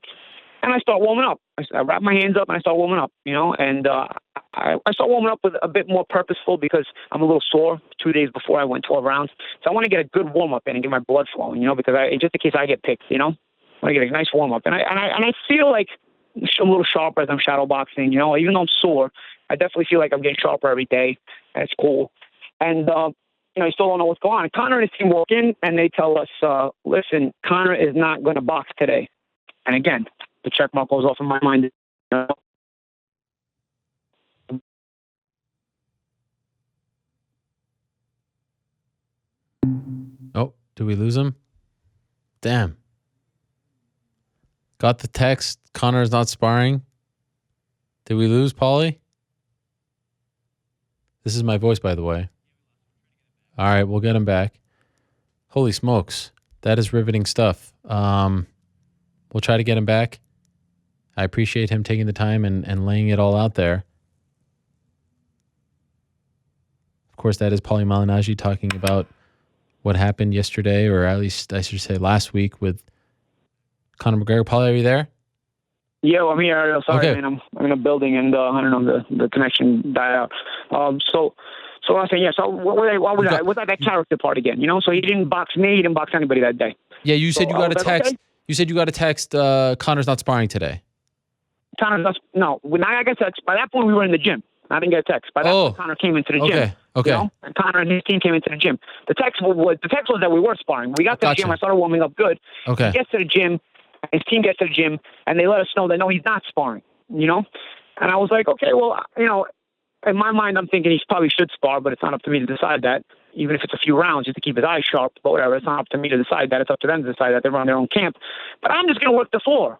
B: And I start warming up. I wrap my hands up and I start warming up, and I start warming up with a bit more purposeful because I'm a little sore 2 days before I went 12 rounds. So I want to get a good warm-up in and get my blood flowing, because just in case I get picked, I want to get a nice warm-up. And I feel like I'm a little sharper as I'm shadow boxing, even though I'm sore, I definitely feel like I'm getting sharper every day. That's cool. And, you still don't know what's going on. And Conor and his team walk in and they tell us, listen, Conor is not going to box today. And again, the check mark goes off in my mind.
A: Oh, did we lose him? Damn. Got the text. Conor's not sparring. Did we lose Paulie? This is my voice, by the way. All right, we'll get him back. Holy smokes. That is riveting stuff. We'll try to get him back. I appreciate him taking the time and laying it all out there. Of course, that is Paulie Malignaggi talking about what happened yesterday, or at least I should say last week with Conor McGregor. Paulie, are you there?
B: Yeah, I'm here. Sorry,
A: okay.
B: Man. I'm in a building and I don't know, the connection died out. So I was saying, yeah. So what was that character part again? So he didn't box me. He didn't box anybody that day.
A: Yeah, you said you got a text.
B: Okay.
A: You said you got a text. Conor's not sparring today.
B: No. When I got text, by that point we were in the gym. I didn't get a text. By that point, Conor came into the gym.
A: Okay.
B: And Conor and his team came into the gym. The text was that we were sparring. We got to the gym. I started warming up good.
A: Okay.
B: He gets to the gym. His team gets to the gym, and they let us know that no, he's not sparring. And I was like, okay, well, in my mind, I'm thinking he probably should spar, but it's not up to me to decide that. Even if it's a few rounds, just to keep his eyes sharp, but whatever. It's not up to me to decide that. It's up to them to decide that. They run their own camp. But I'm just going to work the floor.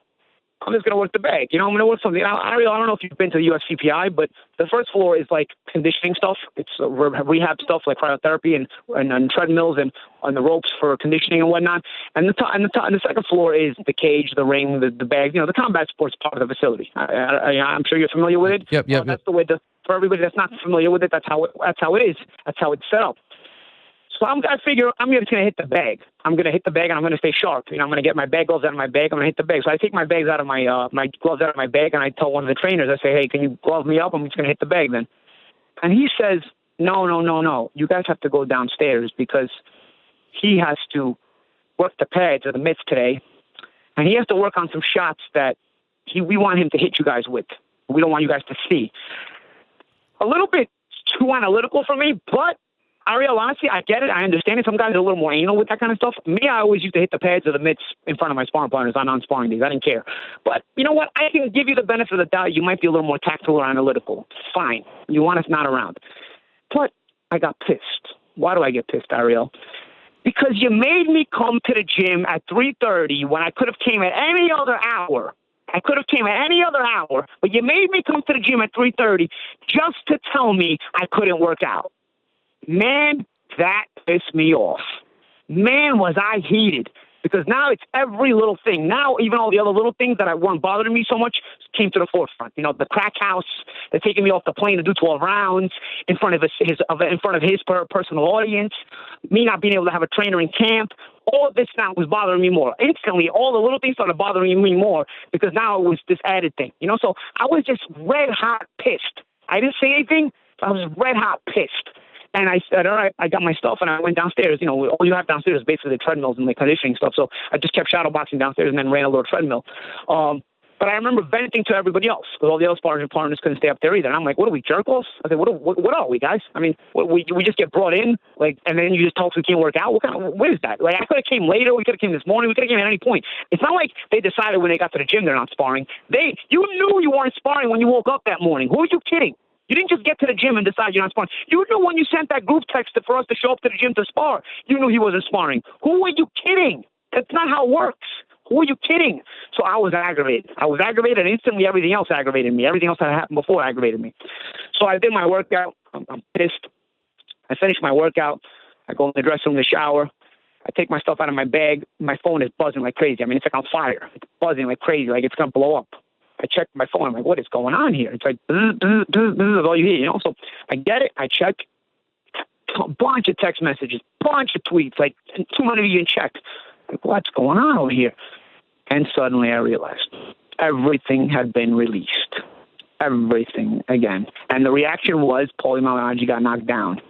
B: I'm just going to work the bag. I'm going to work something. I don't know if you've been to the UFCPI, but the first floor is like conditioning stuff. It's rehab stuff like cryotherapy and treadmills and on the ropes for conditioning and whatnot. And the second floor is the cage, the ring, the bag. The combat sports part of the facility. I'm sure you're familiar with it.
A: Yep.
B: That's the way. For everybody that's not familiar with it, that's how it is. That's how it's set up. So I figure I'm just going to hit the bag. I'm going to hit the bag and I'm going to stay sharp. I'm going to get my bag gloves out of my bag. I'm going to hit the bag. So I take my bags out of my gloves out of my bag and I tell one of the trainers, I say, hey, can you glove me up? I'm just going to hit the bag then. And he says, no. You guys have to go downstairs because he has to work the pads or the mitts today. And he has to work on some shots that we want him to hit you guys with. we don't want you guys to see. A little bit too analytical for me, but Ariel, honestly, I get it. I understand it. Some guys are a little more anal with that kind of stuff. Me, I always used to hit the pads or the mitts in front of my sparring partners on non-sparring days. I didn't care. But you know what? I can give you the benefit of the doubt. You might be a little more tactical or analytical. Fine. You want us not around. But I got pissed. Why do I get pissed, Ariel? Because you made me come to the gym at 3:30 when I could have came at any other hour. But you made me come to the gym at 3:30 just to tell me I couldn't work out. Man, that pissed me off. Man, was I heated. Because now it's every little thing. Now, even all the other little things that weren't bothering me so much came to the forefront. You know, the crack house, they're taking me off the plane to do 12 rounds in front of his personal audience, me not being able to have a trainer in camp. All of this now was bothering me more. Instantly, all the little things started bothering me more because now it was this added thing. You know, so I was just red hot pissed. I didn't say anything, but I was red hot pissed. And I said, all right, I got my stuff, and I went downstairs. You know, all you have downstairs is basically the treadmills and the conditioning stuff. So I just kept shadowboxing downstairs and then ran a little treadmill. But I remember venting to everybody else because all the other sparring partners couldn't stay up there either. And I'm like, what are we, jerk-offs? I said, what are we, guys? I mean, we just get brought in, like, and then you just tell us we can't work out? What is that? Like, I could have came later. We could have came this morning. We could have came at any point. It's not like they decided when they got to the gym they're not sparring. You knew you weren't sparring when you woke up that morning. Who are you kidding? You didn't just get to the gym and decide you're not sparring. You knew when you sent that group text for us to show up to the gym to spar. You knew he wasn't sparring. Who are you kidding? That's not how it works. Who are you kidding? So I was aggravated. And instantly everything else aggravated me. Everything else that happened before aggravated me. So I did my workout. I'm pissed. I finished my workout. I go in the dressing room to shower. I take my stuff out of my bag. My phone is buzzing like crazy. I mean, it's like on fire. It's buzzing like crazy, like it's going to blow up. I check my phone. I'm like, what is going on here? It's like, this is all you hear, you know? So I get it. I check a bunch of text messages, bunch of tweets, like 200 even checked. Like, what's going on over here? And suddenly I realized everything had been released. Everything again. And the reaction was Paulie Malignaggi got knocked down.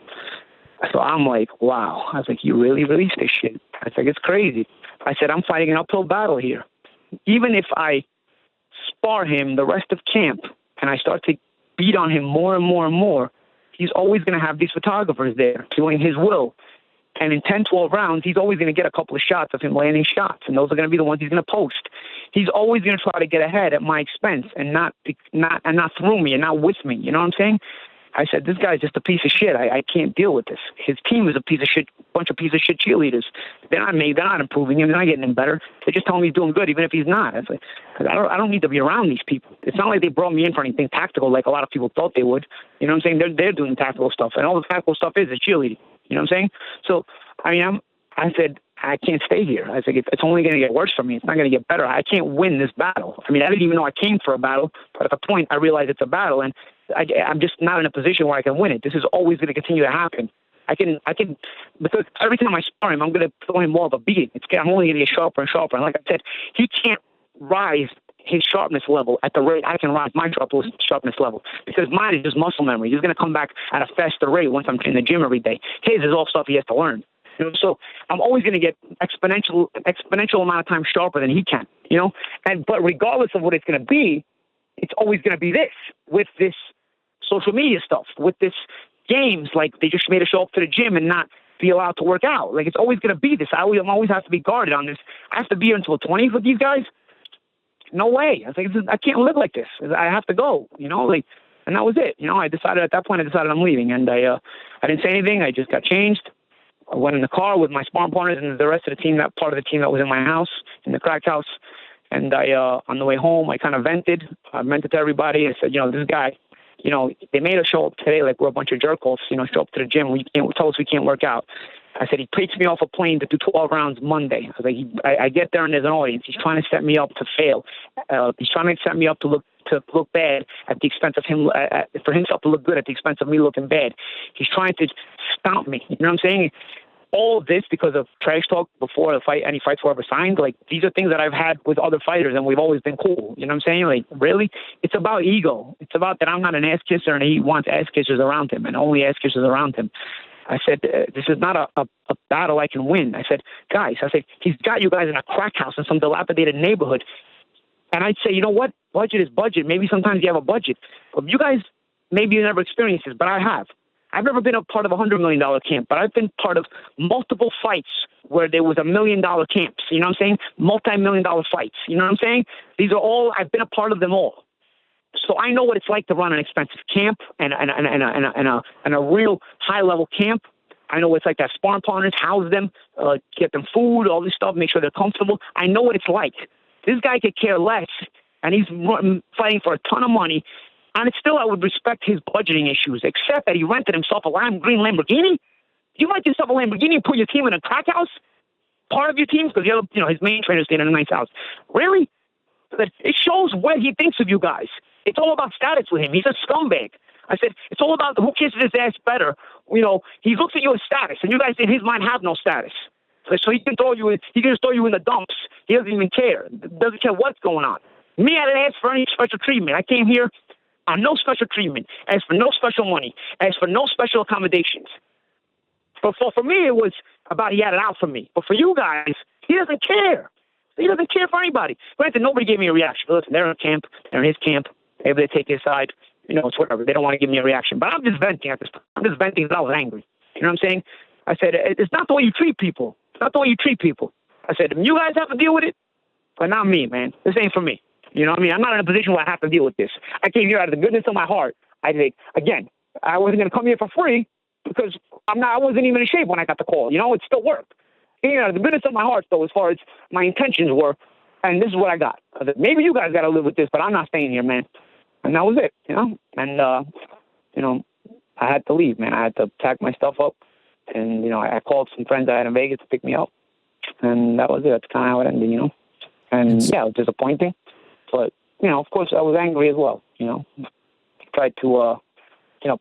B: So I'm like, wow. I was like, you really released this shit? I was like, it's crazy. I said, I'm fighting an uphill battle here. Even if I spar him the rest of camp and I start to beat on him more and more and more, he's always going to have these photographers there doing his will. And in 10, 12 rounds, he's always going to get a couple of shots of him landing shots, and those are going to be the ones he's going to post. He's always going to try to get ahead at my expense and not through me and not with me. You know what I'm saying? I said, this guy's just a piece of shit. I can't deal with this. His team is a piece of shit, bunch of piece of shit cheerleaders. They're not improving him. They're not getting him better. They just tell him he's doing good, even if he's not. I was like, I don't need to be around these people. It's not like they brought me in for anything tactical like a lot of people thought they would. You know what I'm saying? They're doing tactical stuff, and all the tactical stuff is cheerleading. You know what I'm saying? So, I mean, I said, I can't stay here. I said, it's only going to get worse for me. It's not going to get better. I can't win this battle. I mean, I didn't even know I came for a battle, but at the point I realized it's a battle, and I'm just not in a position where I can win it. This is always going to continue to happen. I can, because every time I spar him, I'm going to throw him more of a beating. I'm only going to get sharper and sharper. And like I said, he can't rise his sharpness level at the rate I can rise my sharpness level, because mine is just muscle memory. He's going to come back at a faster rate once I'm in the gym every day. His is all stuff he has to learn. You know, so I'm always going to get exponential amount of time sharper than he can. You know, but regardless of what it's going to be, it's always going to be this with this social media stuff, with this games. Like, they just made us show up to the gym and not be allowed to work out. Like, it's always going to be this. I always have to be guarded on this. I have to be here until the 20th with these guys. No way. I think I can't live like this. I have to go. You know, like, and that was it. You know, at that point I decided I'm leaving, and I didn't say anything. I just got changed. I went in the car with my sparring partners and the rest of the team, that part of the team that was in my house, in the crack house. And on the way home, I kind of vented. I vented to everybody. I said, you know, this guy, you know, they made us show up today like we're a bunch of jerk-offs, you know, show up to the gym. Tell us we can't work out. I said, he takes me off a plane to do 12 rounds Monday. I was like, I get there and there's an audience. He's trying to set me up to fail. He's trying to set me up to look bad at the expense of him, for himself to look good at the expense of me looking bad. He's trying to stomp me. You know what I'm saying? All of this because of trash talk before any fights were ever signed. Like, these are things that I've had with other fighters, and we've always been cool. You know what I'm saying? Like, really? It's about ego. It's about that I'm not an ass kisser, and he wants ass kissers around him, and only ass kissers around him. I said, this is not a battle I can win. I said, guys, he's got you guys in a crack house in some dilapidated neighborhood. And I'd say, you know what? Budget is budget. Maybe sometimes you have a budget. But you guys, maybe you never experienced this, but I have. I've never been a part of a $100 million camp, but I've been part of multiple fights where there was $1 million camps. You know what I'm saying? Multi-million-dollar fights. You know what I'm saying? These are all, I've been a part of them all. So I know what it's like to run an expensive camp and a real high-level camp. I know what it's like to have sparring partners, house them, get them food, all this stuff, make sure they're comfortable. I know what it's like. This guy could care less, and he's fighting for a ton of money. And it's still, I would respect his budgeting issues, except that he rented himself a lime green Lamborghini. You rent yourself a Lamborghini and put your team in a crack house? Part of your team? Because the other, his main trainer stayed in a nice house. Really? It shows what he thinks of you guys. It's all about status with him. He's a scumbag. I said, it's all about who kisses his ass better. He looks at you as status, and you guys in his mind have no status. So he can throw you in, just throw you in the dumps. He doesn't even care. Doesn't care what's going on. Me, I didn't ask for any special treatment. I came here on no special treatment, asked for no special money, asked for no special accommodations. But for me, it was about he had it out for me. But for you guys, he doesn't care. He doesn't care for anybody. Granted, nobody gave me a reaction. Listen, they're in camp. They're in his camp. Maybe they take his side. It's whatever. They don't want to give me a reaction. But I'm just venting at this point. I'm just venting because I was angry. You know what I'm saying? I said, it's not the way you treat people. It's not the way you treat people. I said, you guys have to deal with it, but not me, man. This ain't for me. You know what I mean? I'm not in a position where I have to deal with this. I came here out of the goodness of my heart. I wasn't going to come here for free because I wasn't even in shape when I got the call. It still worked. Came here out of the goodness of my heart, though, as far as my intentions were, and this is what I got. I said, maybe you guys got to live with this, but I'm not staying here, man. And that was it, And, I had to leave, man. I had to pack my stuff up, and, I called some friends I had in Vegas to pick me up, and that was it. That's kind of how it ended, And, it was disappointing. But, of course, I was angry as well, Tried to,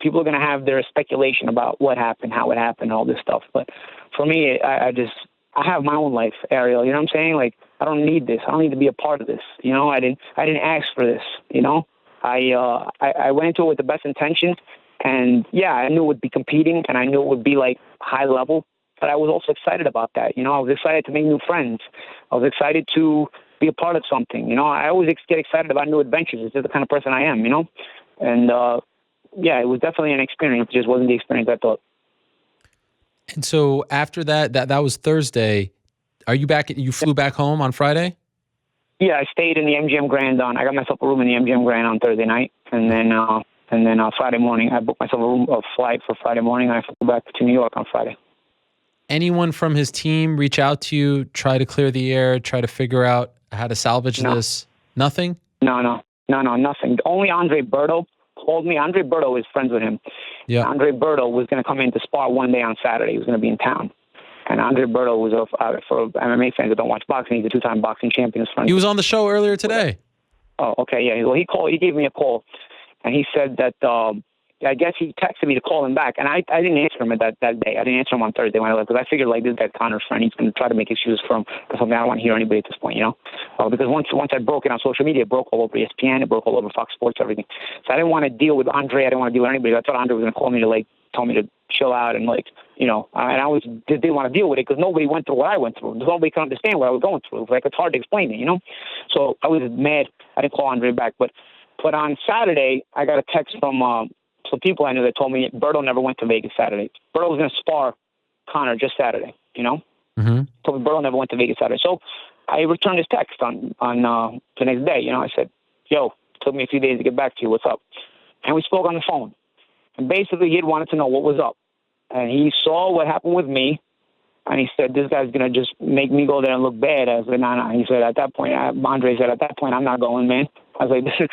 B: people are going to have their speculation about what happened, how it happened, all this stuff. But for me, I have my own life, Ariel. You know what I'm saying? Like, I don't need this. I don't need to be a part of this. I didn't ask for this, I went into it with the best intentions. And, I knew it would be competing, and I knew it would be, like, high level. But I was also excited about that. I was excited to make new friends. I was excited to be a part of something. I always get excited about new adventures. It's just the kind of person I am, And, it was definitely an experience. It just wasn't the experience I thought.
A: And so after that was Thursday. Are you back? You flew back home on Friday?
B: Yeah, I stayed in the MGM Grand I got myself a room in the MGM Grand on Thursday night. And then Friday morning, I booked myself a flight for Friday morning. And I flew back to New York on Friday.
A: Anyone from his team reach out to you, try to clear the air, try to figure out how to salvage this? Nothing?
B: No, nothing. Only Andre Berto called me. Andre Berto is friends with him.
A: Yeah.
B: Andre Berto was going to come in to spar one day on Saturday. He was going to be in town. And Andre Berto was, for MMA fans that don't watch boxing, he's a two-time boxing champion.
A: He was on the show earlier today.
B: Oh, okay, yeah. Well, he gave me a call, and he said that, I guess he texted me to call him back, and I didn't answer him that day. I didn't answer him on Thursday when I left, because I figured, like, this guy's Conor's friend. He's going to try to make excuses for him, because I don't want to hear anybody at this point, because once I broke it on social media, it broke all over ESPN, it broke all over Fox Sports, everything. So I didn't want to deal with Andre. I didn't want to deal with anybody. I thought Andre was going to call me to, like, tell me to chill out and, like, and I didn't want to deal with it because nobody went through what I went through. Nobody could understand what I was going through. Like, it's hard to explain it, So I was mad. I didn't call Andre back. But on Saturday, I got a text from some people I knew that told me Berto never went to Vegas Saturday. Berto was going to spar Conor just Saturday,
A: Mm-hmm.
B: Told me Berto never went to Vegas Saturday. So I returned his text on the next day. I said, yo, it took me a few days to get back to you. What's up? And we spoke on the phone. And basically, he had wanted to know what was up. And he saw what happened with me, and he said, this guy's going to just make me go there and look bad. I was like, no. He said, at that point, Andre said, at that point, I'm not going, man. I was like,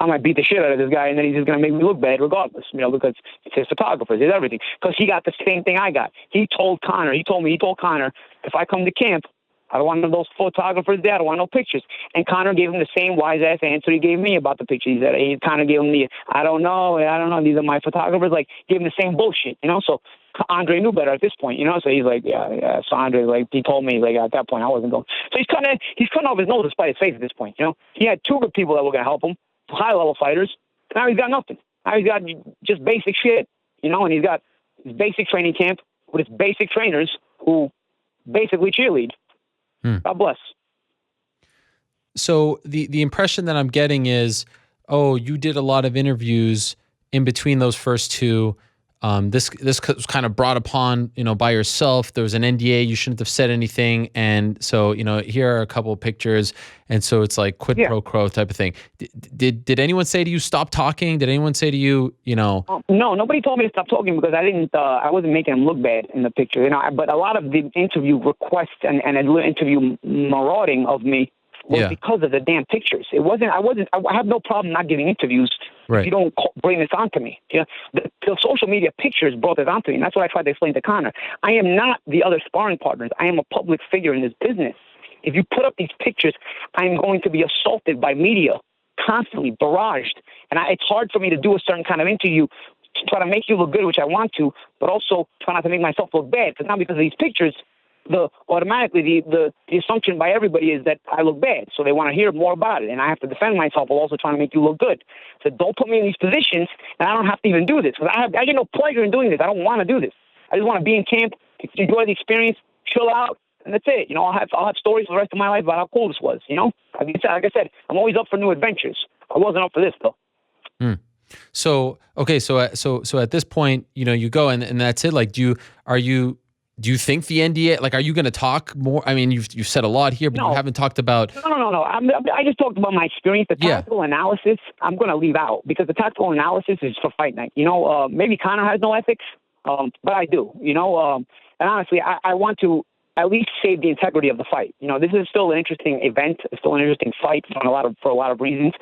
B: I might beat the shit out of this guy, and then he's just going to make me look bad regardless, because it's his photographers, it's everything. Because he got the same thing I got. He told Conor, if I come to camp, I don't want none of those photographers there. I don't want no pictures. And Conor gave him the same wise-ass answer he gave me about the pictures. He kind of gave him I don't know, these are my photographers. Like, gave him the same bullshit, So Andre knew better at this point, So he's like, yeah. So Andre, like, he told me, like, at that point, I wasn't going. So he's cutting off his nose despite his face at this point, He had two good people that were going to help him, high-level fighters. Now he's got nothing. Now he's got just basic shit, And he's got his basic training camp with his basic trainers who basically cheerlead. God bless.
A: So the impression that I'm getting is, oh, you did a lot of interviews in between those first two. This was kind of brought upon, by yourself. There was an NDA. You shouldn't have said anything, and so here are a couple of pictures, and so it's like quid pro quo type of thing. Did anyone say to you stop talking? Did anyone say to you,
B: No, nobody told me to stop talking because I didn't. I wasn't making them look bad in the picture, But a lot of the interview requests and a little interview marauding of me was because of the damn pictures. It wasn't. I have no problem not giving interviews. Right. If you don't bring this onto me. The social media pictures brought this onto me, and that's what I tried to explain to Conor. I am not the other sparring partners. I am a public figure in this business. If you put up these pictures, I'm going to be assaulted by media, constantly barraged. And it's hard for me to do a certain kind of interview to try to make you look good, which I want to, but also try not to make myself look bad. Because now because of these pictures, automatically the assumption by everybody is that I look bad. So they want to hear more about it. And I have to defend myself while also trying to make you look good. So don't put me in these positions, and I don't have to even do this. Because I get no pleasure in doing this. I don't want to do this. I just want to be in camp, enjoy the experience, chill out, and that's it. I'll have stories for the rest of my life about how cool this was. Like I said, I'm always up for new adventures. I wasn't up for this though.
A: So okay, so at this point, you go and that's it. Like, do you think the NDA? Like, are you going to talk more? I mean, you've said a lot here, but you haven't talked about.
B: No. I just talked about my experience. The tactical analysis, I'm going to leave out because the tactical analysis is for fight night. Maybe Conor has no ethics, but I do. And honestly, I want to at least save the integrity of the fight. This is still an interesting event. It's still an interesting fight for a lot of reasons.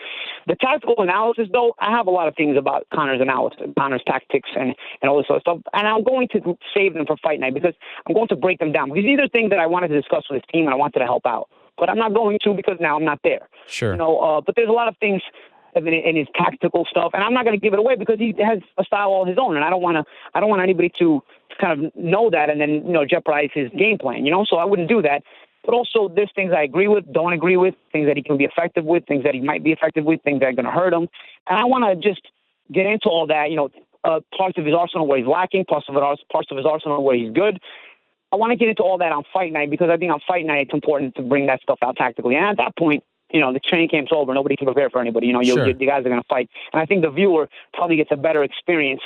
B: The tactical analysis, though, I have a lot of things about Conor's analysis, Conor's tactics, and all this sort of stuff. And I'm going to save them for fight night because I'm going to break them down. Because these are things that I wanted to discuss with his team and I wanted to help out. But I'm not going to because now I'm not there.
A: Sure.
B: But there's a lot of things in his tactical stuff, and I'm not going to give it away because he has a style all his own, and I don't want anybody to kind of know that and then jeopardize his game plan. So I wouldn't do that. But also, there's things I agree with, don't agree with, things that he can be effective with, things that he might be effective with, things that are going to hurt him, and I want to just get into all that. Parts of his arsenal where he's lacking, parts of his arsenal where he's good. I want to get into all that on fight night because I think on fight night it's important to bring that stuff out tactically. And at that point, the training camp's over. Nobody can prepare for anybody.
A: Sure.
B: You guys are going to fight. And I think the viewer probably gets a better experience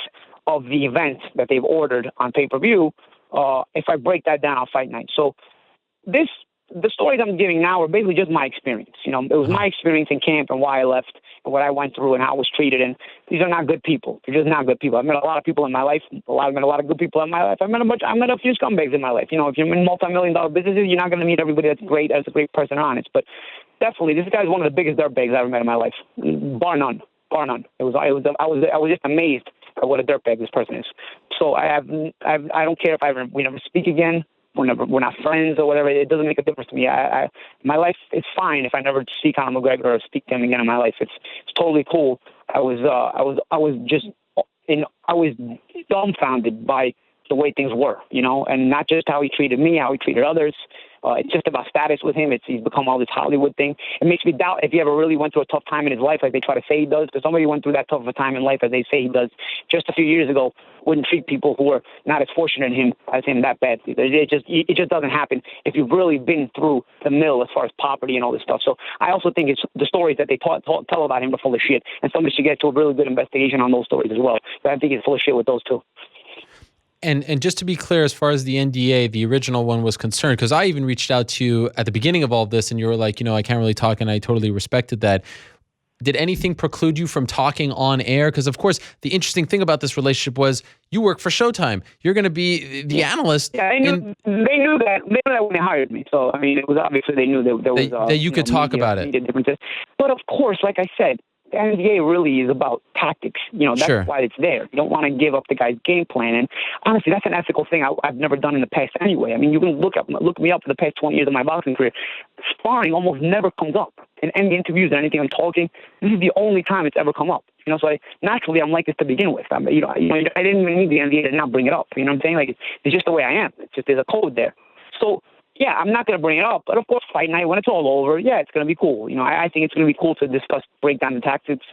B: of the event that they've ordered on pay-per-view if I break that down on fight night. So the stories I'm giving now are basically just my experience. It was my experience in camp and why I left and what I went through and how I was treated. And these are not good people. They're just not good people. I've met a lot of people in my life. I've met a lot of good people in my life. I met a few scumbags in my life. If you're in multi-million-dollar businesses, you're not going to meet everybody that's a great person or honest. But definitely, this guy's one of the biggest dirtbags I've ever met in my life, bar none. I was just amazed at what a dirtbag this person is. So I don't care if we never speak again. We're not friends or whatever. It doesn't make a difference to me. My life is fine if I never see Conor McGregor or speak to him again in my life. It's totally cool. I was dumbfounded by the way things were, and not just how he treated me, how he treated others. It's just about status with him. He's become all this Hollywood thing. It makes me doubt if he ever really went through a tough time in his life like they try to say he does, because somebody who went through that tough of a time in life as they say he does just a few years ago wouldn't treat people who were not as fortunate as him that badly. It just doesn't happen if you've really been through the mill as far as poverty and all this stuff. So I also think it's the stories that they tell about him are full of shit, and somebody should get to a really good investigation on those stories as well. But I think he's full of shit with those too.
A: And just to be clear, as far as the NDA, the original one was concerned, because I even reached out to you at the beginning of all of this, and you were like, I can't really talk, and I totally respected that. Did anything preclude you from talking on air? Because, of course, the interesting thing about this relationship was you work for Showtime. You're going to be the analyst.
B: Yeah, they knew that when they hired me. So, I mean, it was obviously they knew there was
A: that you could talk about it.
B: Differences. But, of course, like I said, the NDA really is about tactics. That's
A: Sure.
B: why it's there. You don't want to give up the guy's game plan. And honestly, that's an ethical thing I've never done in the past anyway. I mean, you can look me up for the past 20 years of my boxing career. Sparring almost never comes up in any interviews or anything I'm talking. This is the only time it's ever come up. So naturally I'm like this to begin with. I didn't even need the NDA to not bring it up. You know what I'm saying? Like it's just the way I am. It's just there's a code there. So. Yeah, I'm not going to bring it up, but of course, fight night, when it's all over, it's going to be cool. I think it's going to be cool to break down the tactics.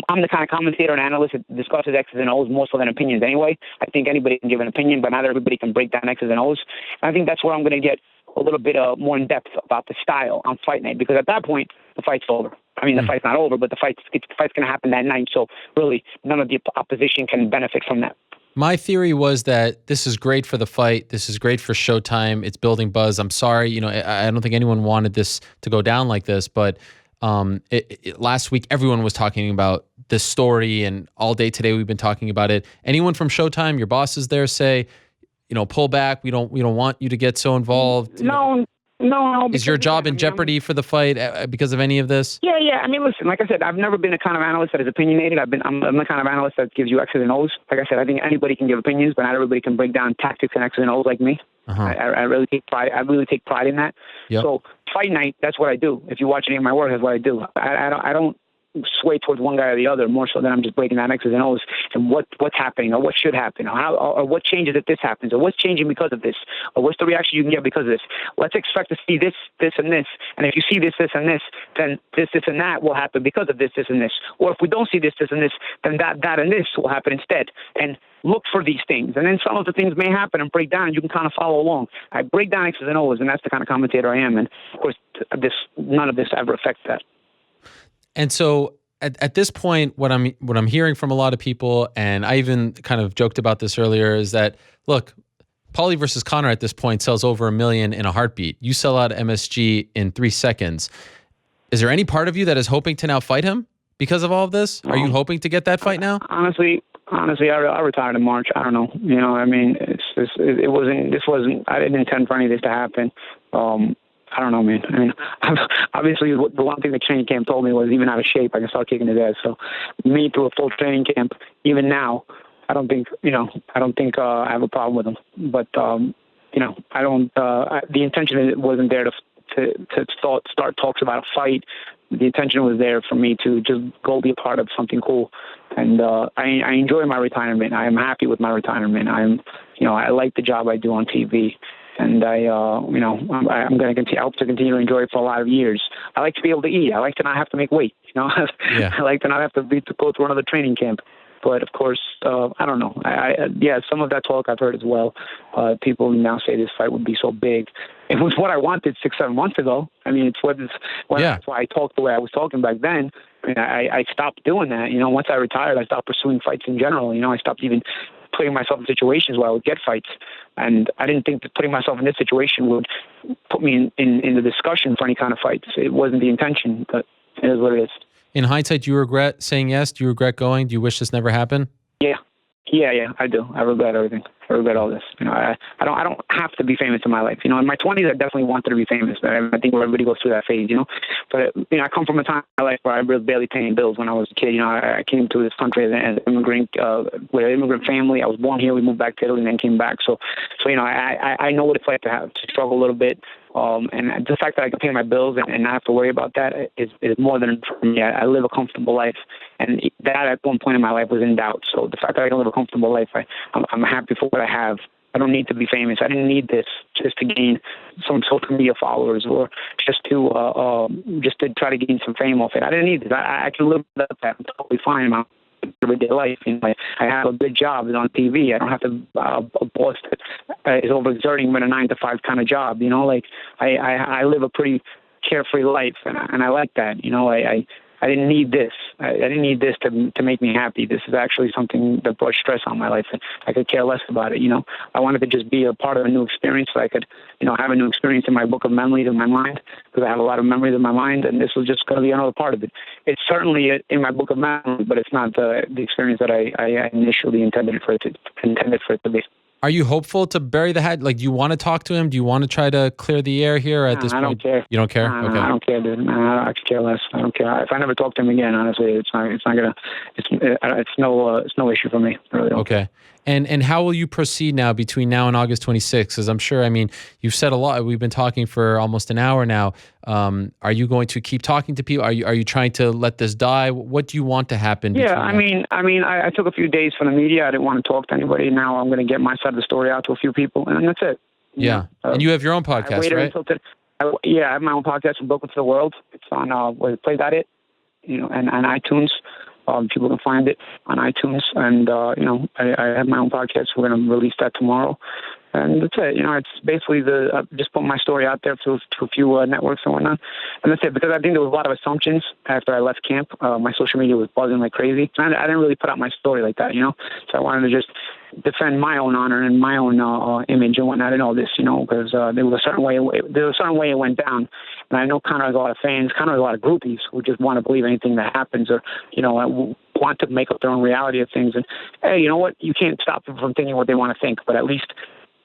B: I'm the kind of commentator and analyst that discusses X's and O's more so than opinions anyway. I think anybody can give an opinion, but not everybody can break down X's and O's. And I think that's where I'm going to get a little bit more in depth about the style on fight night, because at that point the fight's over. I mean, the fight's not over, but the fight's going to happen that night. So really, none of the opposition can benefit from that.
A: My theory was that this is great for the fight. This is great for Showtime. It's building buzz. I'm sorry, I don't think anyone wanted this to go down like this, but last week everyone was talking about this story, and all day today we've been talking about it. Anyone from Showtime, your bosses there, say, pull back. We don't want you to get so involved.
B: No.
A: Is your job in jeopardy for the fight because of any of this?
B: Yeah. I mean, listen, like I said, I've never been the kind of analyst that is opinionated. I'm the kind of analyst that gives you X's and O's. Like I said, I think anybody can give opinions, but not everybody can break down tactics and X's and O's like me. I really take pride. I really take pride in that.
A: Yep.
B: So fight night, that's what I do. If you watch any of my work, that's what I do. I don't sway towards one guy or the other, more so than I'm just breaking down X's and O's and what's happening, or what should happen, or what changes if this happens, or what's changing because of this, or what's the reaction you can get because of this. Let's expect to see this, and this, and if you see this, and this, then this, and that will happen because of this, and this. Or if we don't see this, and this, then that, and this will happen instead. And look for these things, and then some of the things may happen and break down, and you can kind of follow along. I break down X's and O's, and that's the kind of commentator I am. And of course, none of this ever affects that.
A: And so at this point, what I'm hearing from a lot of people, and I even kind of joked about this earlier, is that, look, Paulie versus Conor at this point sells over 1 million in a heartbeat. You sell out MSG in 3 seconds. Is there any part of you that is hoping to now fight him because of all of this? Are you hoping to get that fight now?
B: Honestly, I retired in March. I don't know. I mean, I didn't intend for any of this to happen. I don't know, man. I mean, obviously, the one thing the training camp told me was, even out of shape, I can start kicking his ass. So, me through a full training camp, even now, I don't think I have a problem with him. But, I don't. The intention wasn't there to start talks about a fight. The intention was there for me to just go be a part of something cool. And I enjoy my retirement. I am happy with my retirement. I like the job I do on TV. And I'm going to continue. I hope to continue to enjoy it for a lot of years. I like to be able to eat. I like to not have to make weight.
A: Yeah.
B: I like to not have to go through another training camp. But of course, I don't know. Some of that talk I've heard as well. People now say this fight would be so big. It was what I wanted 6-7 months ago. I mean, that's why I talked the way I was talking back then. I mean, I stopped doing that. Once I retired, I stopped pursuing fights in general. I stopped even putting myself in situations where I would get fights. And I didn't think that putting myself in this situation would put me in the discussion for any kind of fights. It wasn't the intention, but it is what it is.
A: In hindsight, do you regret saying yes? Do you regret going? Do you wish this never happened?
B: Yeah, I do. I regret everything. I regret all this. I don't have to be famous in my life. In my 20s, I definitely wanted to be famous. I think everybody goes through that phase, But, I come from a time in my life where I was barely paying bills when I was a kid. I came to this country as an immigrant, with an immigrant family. I was born here. We moved back to Italy and then came back. So I know what it's like to struggle a little bit. And the fact that I can pay my bills and not have to worry about that is more than enough for me. I live a comfortable life, and that at one point in my life was in doubt. So the fact that I can live a comfortable life, I'm happy for what I have. I don't need to be famous. I didn't need this just to gain some social media followers or just to try to gain some fame off it. I didn't need this. I can live without that. I'm totally fine. My everyday life. I have a good job on TV. I don't have to a boss that is overexerting with a 9-to-5 kind of job. I live a pretty carefree life, and I like that. I didn't need this. I didn't need this to make me happy. This is actually something that brought stress on my life, and I could care less about it. I wanted to just be a part of a new experience, so I could, have a new experience in my book of memories in my mind, because I have a lot of memories in my mind, and this was just going to be another part of it. It's certainly in my book of memories, but it's not the experience that I initially intended for it to be.
A: Are you hopeful to bury the hat? Like, do you want to talk to him? Do you want to try to clear the air here at this point?
B: I don't care.
A: You don't care?
B: Okay. I don't care, dude. I could care less. I don't care. If I never talk to him again, honestly, it's no issue for me. I really don't.
A: Okay. And how will you proceed now between now and August 26th? Because I'm sure, you've said a lot. We've been talking for almost an hour now. Are you going to keep talking to people? Are you trying to let this die? What do you want to happen?
B: Yeah, I took a few days from the media. I didn't want to talk to anybody. Now I'm going to get my side of the story out to a few people, and that's it.
A: Yeah. And you have your own podcast, right?
B: I have my own podcast from Welcome to the World. It's on Play.it, and iTunes. People can find it on iTunes, and I have my own podcast. We're going to release that tomorrow, And that's it. It's basically just put my story out there to a few networks and whatnot. And that's it, because I think there was a lot of assumptions after I left camp. My social media was buzzing like crazy. I didn't really put out my story like that, So I wanted to just defend my own honor and my own image and whatnot and all this, because there was a certain way it went down. And I know Conor has a lot of fans, Conor has a lot of groupies who just want to believe anything that happens, or want to make up their own reality of things. And hey, you know what? You can't stop them from thinking what they want to think, but at least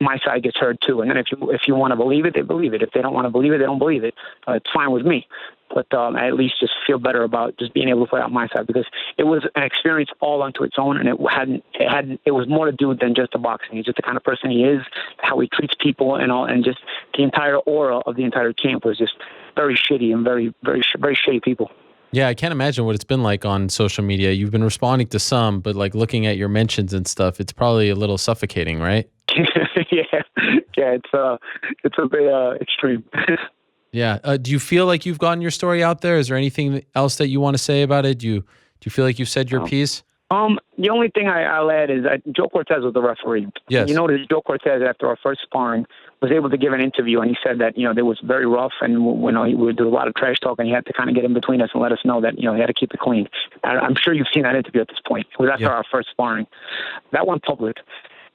B: my side gets heard too. And then if you want to believe it, they believe it. If they don't want to believe it, they don't believe it. It's fine with me. But I at least just feel better about just being able to put out my side, because it was an experience all unto its own, and it was more to do than just the boxing. He's just the kind of person he is, how he treats people and all, and just the entire aura of the entire camp was just very shitty and very, very, very shitty people.
A: Yeah, I can't imagine what it's been like on social media. You've been responding to some, but like looking at your mentions and stuff, it's probably a little suffocating, right?
B: yeah, it's a bit extreme.
A: Yeah. Do you feel like you've gotten your story out there? Is there anything else that you want to say about it? Do you feel like you've said your piece?
B: The only thing I'll add is that Joe Cortez was the referee.
A: Yes.
B: Notice Joe Cortez, after our first sparring, was able to give an interview, and he said that, it was very rough, and he would do a lot of trash talk, and he had to kind of get in between us and let us know that, he had to keep it clean. I'm sure you've seen that interview at this point. It was after our first sparring. That went public.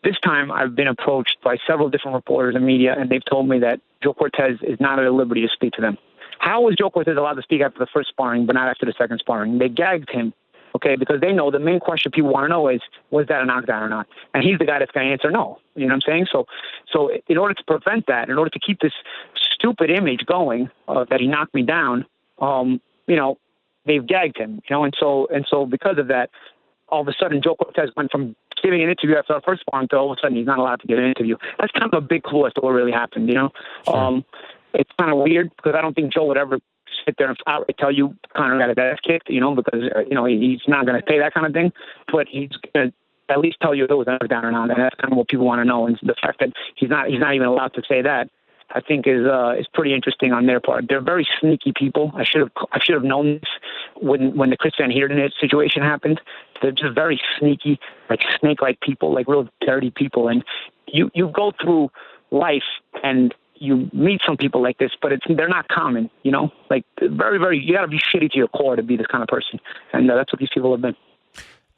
B: This time, I've been approached by several different reporters and media, and they've told me that Joe Cortez is not at liberty to speak to them. How was Joe Cortez allowed to speak after the first sparring, but not after the second sparring? They gagged him, okay, because they know the main question people want to know is, was that a knockdown or not? And he's the guy that's going to answer no. You know what I'm saying? So in order to prevent that, in order to keep this stupid image going that he knocked me down, they've gagged him. And so because of that, all of a sudden Joe Cortez went from giving an interview after our first sparring to all of a sudden he's not allowed to give an interview. That's kind of a big clue as to what really happened.
A: Sure.
B: It's kind of weird, because I don't think Joe would ever sit there and outright tell you Conor got his ass kicked, because he's not going to say that kind of thing, but he's going to at least tell you if it was a down or not, and that's kind of what people want to know. And the fact that he's not even allowed to say that, I think is pretty interesting on their part. They're very sneaky people. I should have known this when the Chris Van Heerden situation happened. They're just very sneaky, like snake-like people, like real dirty people. And you go through life and you meet some people like this, but they're not common. Like very, very. You got to be shitty to your core to be this kind of person, and that's what these people have been.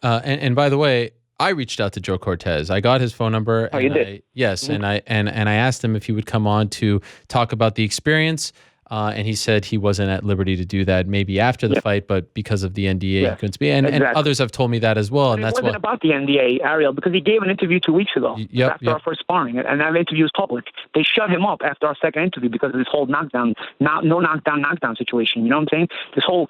A: And by the way, I reached out to Joe Cortez. I got his phone number.
B: Oh, you did?
A: Yes, and I asked him if he would come on to talk about the experience, and he said he wasn't at liberty to do that. Maybe after the fight, but because of the NDA, he couldn't speak. And others have told me that as well. And
B: it wasn't about the NDA, Ariel, because he gave an interview 2 weeks ago after our first sparring, and that interview was public. They shut him up after our second interview because of this whole knockdown situation. You know what I'm saying? This whole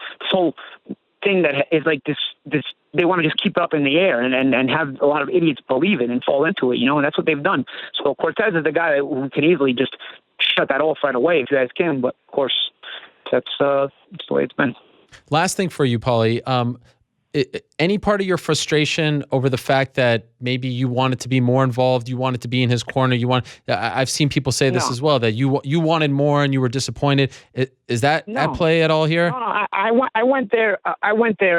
B: thing that is like this they want to just keep it up in the air and have a lot of idiots believe it and fall into it, and that's what they've done. So Cortez is the guy who can easily just shut that off right away if you ask him, but of course that's the way it's been.
A: Last thing for you, Paulie, any part of your frustration over the fact that maybe you wanted to be more involved, you wanted to be in his corner, I've seen people say this as well, that you wanted more and you were disappointed. Is that at play at all here?
B: No, I went there.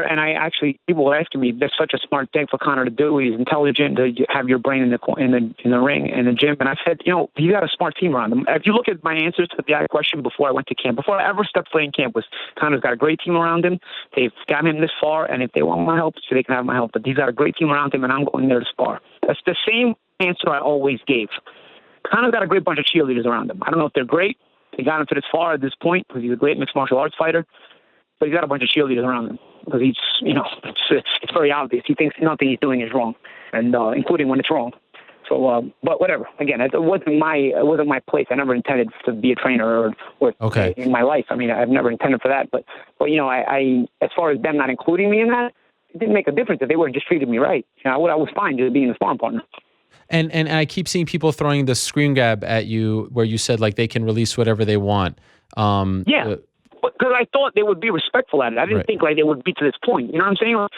B: And I actually, people were asking me, that's such a smart thing for Conor to do. He's intelligent, to have your brain in the ring, in the gym. And I said, you got a smart team around him. If you look at my answers to the question before I went to camp, before I ever stepped foot in camp, was Conor's got a great team around him. They've got him this far, and if they want my help, so they can have my help. But he's got a great team around him, and I'm going there to spar. That's the same answer I always gave. Conor's got a great bunch of cheerleaders around him. I don't know if they're great. They got him to this far at this point because he's a great mixed martial arts fighter. But he's got a bunch of cheerleaders around him because he's, it's very obvious. He thinks nothing he's doing is wrong, and including when it's wrong. So, but whatever. Again, it wasn't my place. I never intended to be a trainer or in my life. I mean, I've never intended for that. But I as far as them not including me in that, it didn't make a difference if they would have just treated me right. I was fine just being a sparring partner.
A: And I keep seeing people throwing the screen grab at you where you said like they can release whatever they want.
B: Yeah, because I thought they would be respectful at it. I didn't think like they would be to this point. You know what I'm saying?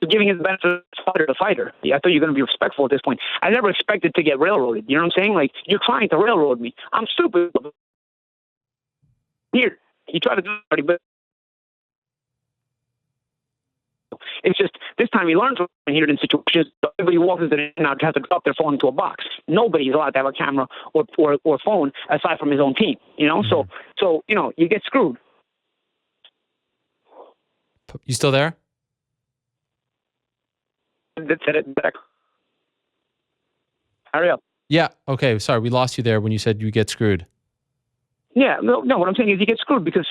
B: Giving his benefit of fighter to fighter. Yeah, I thought you were going to be respectful at this point. I never expected to get railroaded. You know what I'm saying? Like, you're trying to railroad me. I'm stupid. Here, you try to do it, but It's just this time he learns when he's in situations. Everybody walks into the ring now has to drop their phone into a box. Nobody's allowed to have a camera or phone aside from his own team. So you get screwed.
A: You still there?
B: Hurry up.
A: Yeah. Okay. Sorry, we lost you there when you said you get screwed.
B: Yeah. No. What I'm saying is he gets screwed because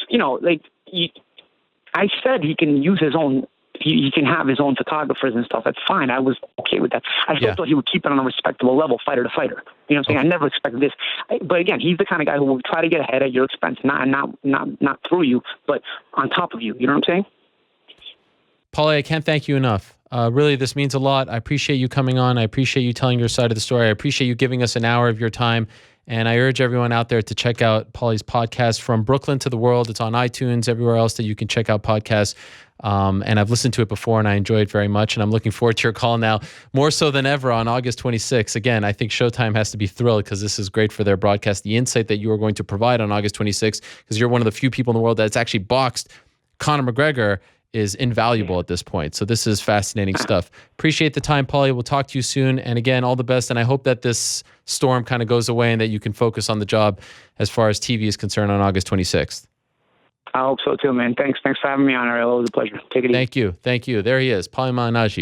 B: I said he can use his own. He can have his own photographers and stuff. That's fine. I was okay with that. I still thought he would keep it on a respectable level, fighter to fighter. You know what I'm saying? I never expected this. But again, he's the kind of guy who will try to get ahead at your expense, not through you, but on top of you. You know what I'm saying?
A: Paulie, I can't thank you enough. Really, this means a lot. I appreciate you coming on. I appreciate you telling your side of the story. I appreciate you giving us an hour of your time. And I urge everyone out there to check out Paulie's podcast, From Brooklyn to the World. It's on iTunes, everywhere else that you can check out podcasts. And I've listened to it before and I enjoy it very much. And I'm looking forward to your call now, more so than ever on August 26th. Again, I think Showtime has to be thrilled because this is great for their broadcast. The insight that you are going to provide on August 26th, because you're one of the few people in the world that's actually boxed Conor McGregor, is invaluable at this point. So this is fascinating stuff. Appreciate the time, Paulie. We'll talk to you soon. And again, all the best. And I hope that this storm kind of goes away and that you can focus on the job as far as TV is concerned on August 26th.
B: I hope so too, man. Thanks for having me on, Ariel. It was a pleasure. Take it easy.
A: Thank you. There he is, Paulie Malignaggi.